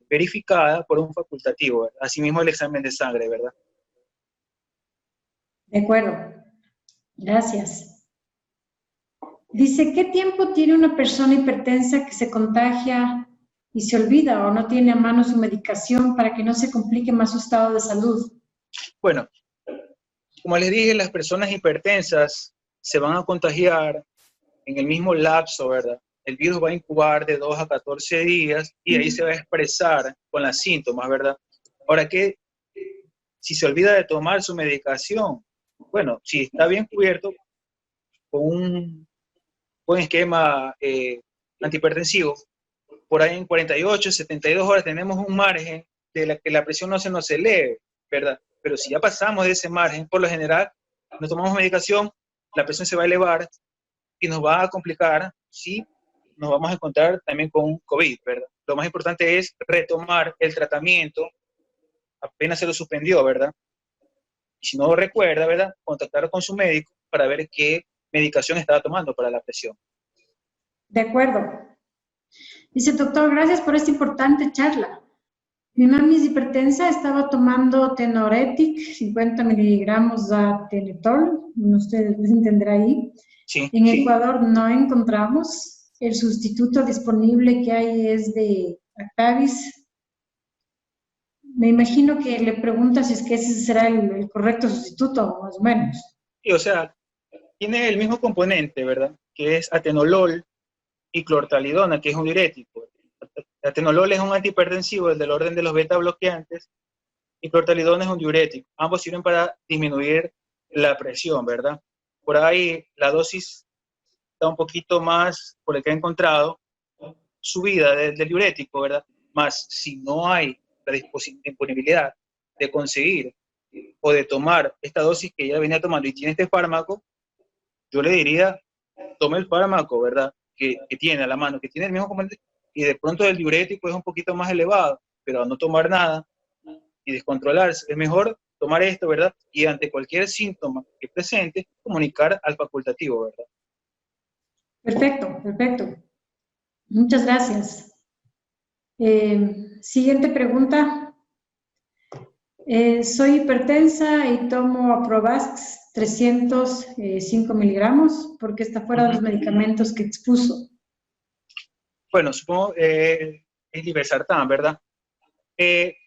verificada por un facultativo, ¿verdad? Asimismo el examen de sangre, ¿verdad? De acuerdo. Gracias. Dice, ¿qué tiempo tiene una persona hipertensa que se contagia y se olvida o no tiene a mano su medicación para que no se complique más su estado de salud? Bueno, como les dije, las personas hipertensas se van a contagiar en el mismo lapso, ¿verdad? El virus va a incubar de 2 a 14 días y ahí se va a expresar con los síntomas, ¿verdad? Ahora, ¿qué? Si se olvida de tomar su medicación, bueno, si está bien cubierto con un buen esquema antihipertensivo, por ahí en 48, 72 horas tenemos un margen de la que la presión no se nos eleve, ¿verdad? Pero si ya pasamos de ese margen, por lo general, no tomamos medicación, la presión se va a elevar y nos va a complicar si nos vamos a encontrar también con un COVID, ¿verdad? Lo más importante es retomar el tratamiento, apenas se lo suspendió, ¿verdad? Y si no lo recuerda, ¿verdad? Contactar con su médico para ver qué medicación estaba tomando para la presión. De acuerdo. Dice, doctor, gracias por esta importante charla. Mi mami es hipertensa, estaba tomando Tenoretic, 50 miligramos de Tenetol, ustedes entenderá ahí. Sí, En Ecuador no encontramos, el sustituto disponible que hay es de Actavis. Me imagino que le pregunta si es que ese será el correcto sustituto, más o menos. y, o sea, tiene el mismo componente, ¿verdad? Que es atenolol y clortalidona, que es un diurético. Atenolol es un antihipertensivo, el del orden de los beta bloqueantes, y clortalidona es un diurético. Ambos sirven para disminuir la presión, ¿verdad? Por ahí la dosis está un poquito más, por el que he encontrado, subida del diurético, ¿verdad? Más si no hay la disponibilidad de conseguir o de tomar esta dosis que ella venía tomando y tiene este fármaco, yo le diría, tome el fármaco, ¿verdad? Que tiene a la mano, que tiene el mismo componente, y de pronto el diurético es un poquito más elevado, pero a no tomar nada y descontrolarse, es mejor tomar esto, ¿verdad? Y ante cualquier síntoma que presente, comunicar al facultativo, ¿verdad? Perfecto, perfecto. Muchas gracias. Siguiente pregunta. Soy hipertensa y tomo Aprovax 305 miligramos porque está fuera de los medicamentos que expuso. Bueno, supongo es Ibersartán, ¿verdad?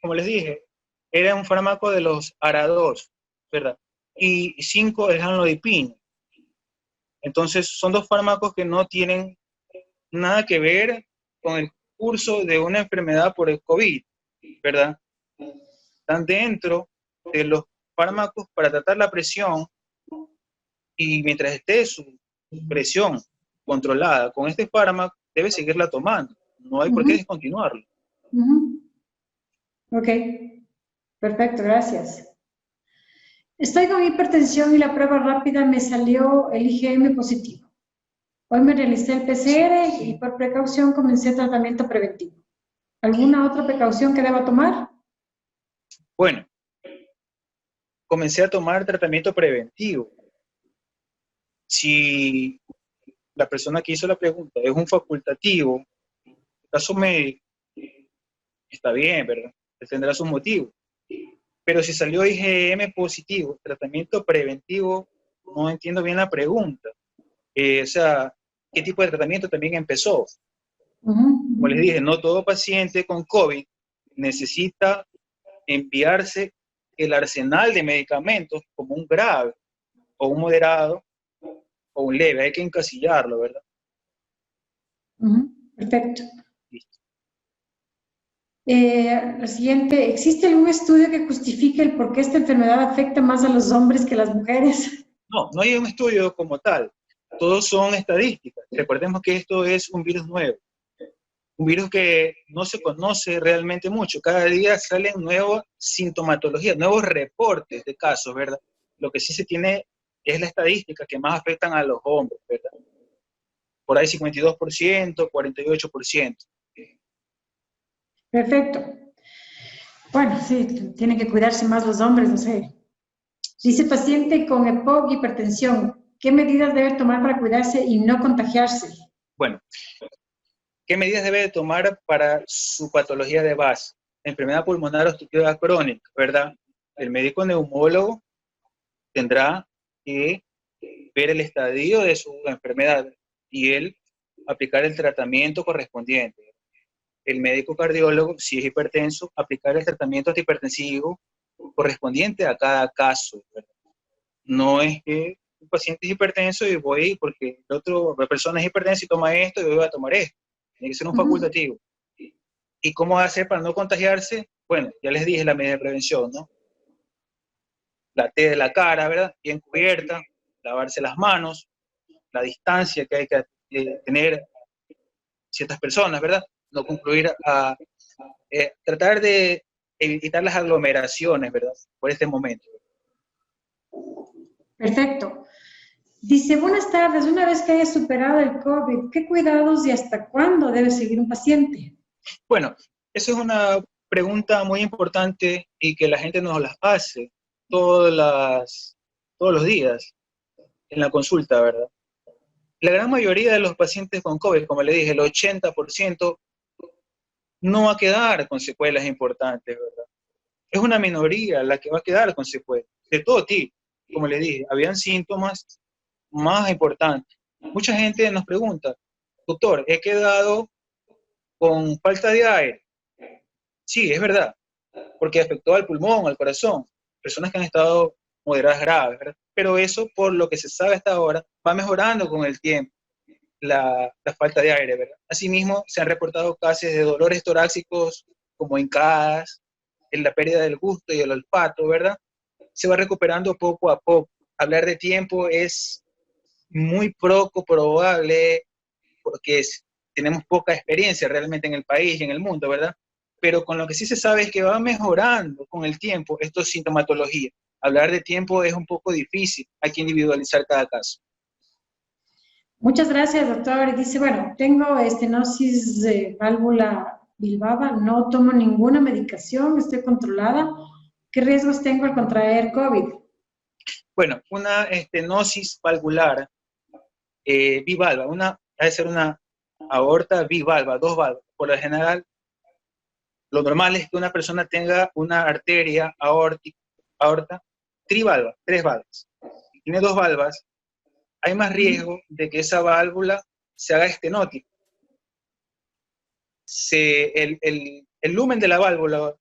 Como les dije, era un fármaco de los ARA2, ¿verdad? Y 5 es amlodipino. Entonces, son dos fármacos que no tienen nada que ver con el curso de una enfermedad por el COVID, ¿verdad? Están dentro de los fármacos para tratar la presión y mientras esté su presión controlada con este fármaco, debe seguirla tomando. No hay por qué descontinuarlo. Ok, perfecto, gracias. Estoy con hipertensión y la prueba rápida me salió el IgM positivo. Hoy me realicé el PCR y por precaución comencé tratamiento preventivo. ¿Alguna otra precaución que deba tomar? Bueno, comencé a tomar tratamiento preventivo. Si la persona que hizo la pregunta es un facultativo, caso médico, está bien, ¿verdad? Él tendrá sus motivos. Pero si salió IgM positivo, tratamiento preventivo, no entiendo bien la pregunta. O sea, ¿qué tipo de tratamiento también empezó? Como les dije, no todo paciente con COVID necesita enviarse el arsenal de medicamentos como un grave, o un moderado, o un leve. Hay que encasillarlo, ¿verdad? Perfecto. Listo. La siguiente, ¿existe algún estudio que justifique el por qué esta enfermedad afecta más a los hombres que a las mujeres? No, no hay un estudio como tal. Todos son estadísticas. Recordemos que esto es un virus nuevo. Un virus que no se conoce realmente mucho. Cada día salen nuevas sintomatologías, nuevos reportes de casos, ¿verdad? Lo que sí se tiene es la estadística que más afectan a los hombres, ¿verdad? Por ahí 52%, 48%. Perfecto. Bueno, sí, tienen que cuidarse más los hombres, no sé. Dice paciente con EPOC y hipertensión, ¿qué medidas debe tomar para cuidarse y no contagiarse? Bueno, ¿qué medidas debe tomar para su patología de base? Enfermedad pulmonar obstructiva crónica, ¿verdad? El médico neumólogo tendrá que ver el estadio de su enfermedad y él aplicar el tratamiento correspondiente. El médico cardiólogo, si es hipertenso, aplicar el tratamiento antihipertensivo correspondiente a cada caso, ¿verdad? No es que un paciente es hipertenso y voy porque la persona es hipertensa y toma esto y yo voy a tomar esto. Tiene que ser un facultativo. ¿Y cómo hacer para no contagiarse? Bueno, ya les dije la medida de prevención, ¿no? La T de la cara, ¿verdad? Bien cubierta, lavarse las manos, la distancia que hay que tener ciertas personas, ¿verdad? No concluir a tratar de evitar las aglomeraciones, ¿verdad? Por este momento. Perfecto. Dice, buenas tardes, una vez que haya superado el COVID, ¿qué cuidados y hasta cuándo debe seguir un paciente? Bueno, eso es una pregunta muy importante y que la gente nos las hace todos los días en la consulta, ¿verdad? La gran mayoría de los pacientes con COVID, como le dije, el 80%, no va a quedar con secuelas importantes, ¿verdad? Es una minoría la que va a quedar con secuelas, de todo tipo. Como le dije, habían síntomas más importantes. Mucha gente nos pregunta, doctor, he quedado con falta de aire. Sí, es verdad, porque afectó al pulmón, al corazón. Personas que han estado moderadas graves, ¿verdad? Pero eso, por lo que se sabe hasta ahora, va mejorando con el tiempo, la falta de aire, ¿verdad? Asimismo, se han reportado casos de dolores torácicos como hincadas, en la pérdida del gusto y el olfato, ¿verdad? Se va recuperando poco a poco. Hablar de tiempo es muy poco probable porque tenemos poca experiencia realmente en el país y en el mundo, ¿verdad? Pero con lo que sí se sabe es que va mejorando con el tiempo esta sintomatología. Hablar de tiempo es un poco difícil, hay que individualizar cada caso. Muchas gracias, doctor. Dice, bueno, tengo estenosis de válvula bilbaba, no tomo ninguna medicación, estoy controlada. ¿Qué riesgos tengo al contraer COVID? Bueno, una estenosis valvular bivalva, ha de ser una aorta bivalva, dos valvas. Por lo general, lo normal es que una persona tenga una arteria aorta trivalva, tres valvas. Si tiene dos valvas, hay más riesgo de que esa válvula se haga estenótica. El lumen de la válvula,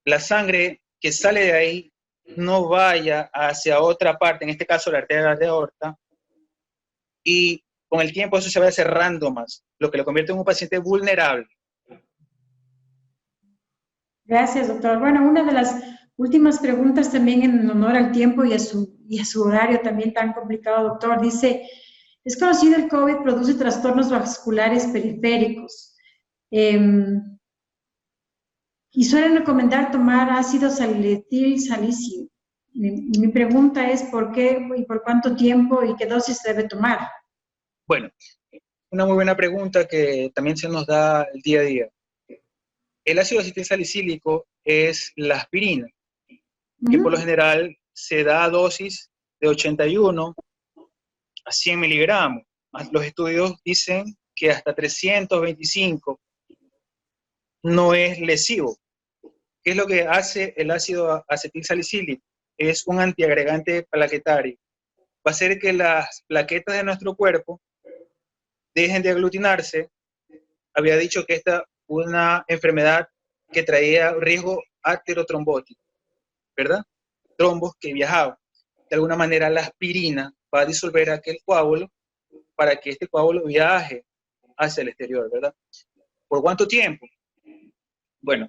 la sangre que sale de ahí, no vaya hacia otra parte, en este caso la arteria de aorta, y con el tiempo eso se va cerrando más, lo que lo convierte en un paciente vulnerable. Gracias, doctor. Bueno, una de las últimas preguntas también en honor al tiempo y a su horario también tan complicado, doctor. Dice, es conocido el COVID produce trastornos vasculares periféricos y suelen recomendar tomar ácido salicílico salicílico. Mi pregunta es por qué y por cuánto tiempo y qué dosis se debe tomar. Bueno, una muy buena pregunta que también se nos da el día a día. El ácido acetilsalicílico es la aspirina, que por lo general se da a dosis de 81 a 100 miligramos. Los estudios dicen que hasta 325 no es lesivo. ¿Qué es lo que hace el ácido acetilsalicílico? Es un antiagregante plaquetario. Va a hacer que las plaquetas de nuestro cuerpo dejen de aglutinarse. Había dicho que esta una enfermedad que traía riesgo aterotrombótico, ¿verdad? Trombos que viajaban. De alguna manera la aspirina va a disolver aquel coágulo para que este coágulo viaje hacia el exterior, ¿verdad? ¿Por cuánto tiempo? Bueno,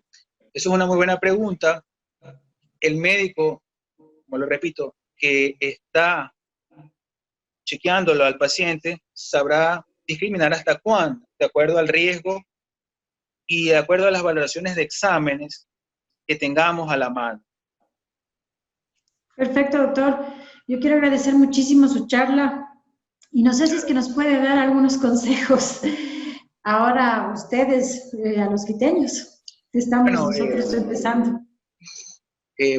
eso es una muy buena pregunta. El médico, como lo repito, que está chequeándolo al paciente, sabrá discriminar hasta cuándo, de acuerdo al riesgo y de acuerdo a las valoraciones de exámenes que tengamos a la mano. Perfecto, doctor. Yo quiero agradecer muchísimo su charla y no sé si es que nos puede dar algunos consejos ahora a ustedes, a los quiteños, que estamos nosotros empezando.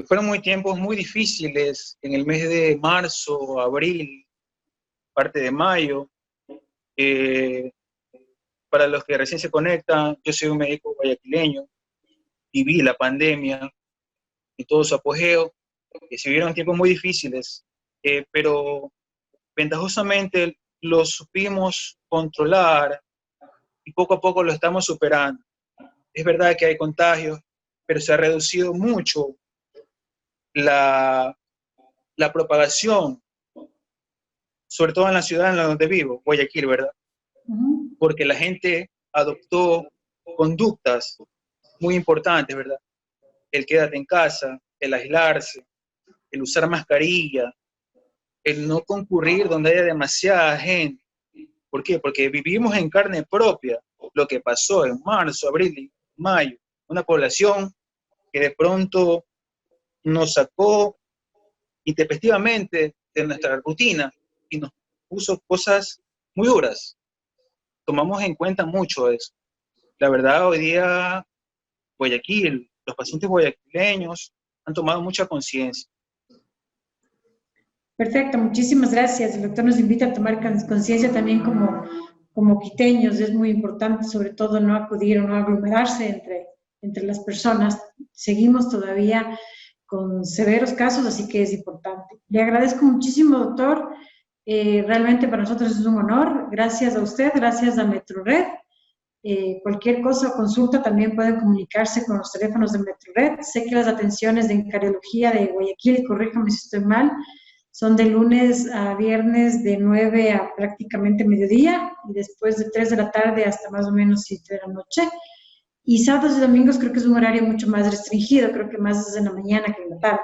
Fueron tiempos muy difíciles en el mes de marzo, abril, parte de mayo. Para los que recién se conectan, yo soy un médico guayaquileño, viví la pandemia y todo su apogeo, se vivieron tiempos muy difíciles, pero ventajosamente lo supimos controlar y poco a poco lo estamos superando. Es verdad que hay contagios, pero se ha reducido mucho la propagación, sobre todo en la ciudad en la donde vivo, Guayaquil, ¿verdad? Porque la gente adoptó conductas muy importantes, ¿verdad? El quédate en casa, el aislarse, el usar mascarilla, el no concurrir donde haya demasiada gente. ¿Por qué? Porque vivimos en carne propia lo que pasó en marzo, abril y mayo. Una población que de pronto nos sacó intempestivamente de nuestra rutina y nos puso cosas muy duras. Tomamos en cuenta mucho eso. La verdad, hoy día Guayaquil, los pacientes guayaquileños han tomado mucha conciencia. Perfecto, muchísimas gracias. El doctor nos invita a tomar conciencia también como como quiteños es muy importante, sobre todo no acudir o no aglomerarse entre las personas. Seguimos todavía con severos casos, así que es importante. Le agradezco muchísimo, doctor. Realmente para nosotros es un honor. Gracias a usted, gracias a Metrored. Cualquier cosa o consulta también pueden comunicarse con los teléfonos de Metrored. Sé que las atenciones de cardiología de Guayaquil, y corríjame si estoy mal, son de lunes a viernes de 9 a prácticamente mediodía y después de 3 de la tarde hasta más o menos 7 de la noche. Y sábados y domingos creo que es un horario mucho más restringido, creo que más es en la mañana que en la tarde.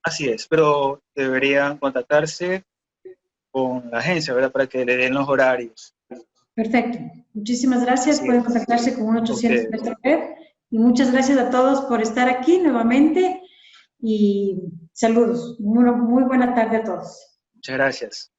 Así es, pero deberían contactarse con la agencia, ¿verdad? Para que le den los horarios. Perfecto. Muchísimas gracias. Así Pueden es. contactarse con 1-800 Okay. Metrored. Y muchas gracias a todos por estar aquí nuevamente. Y saludos. Muy buena tarde a todos. Muchas gracias.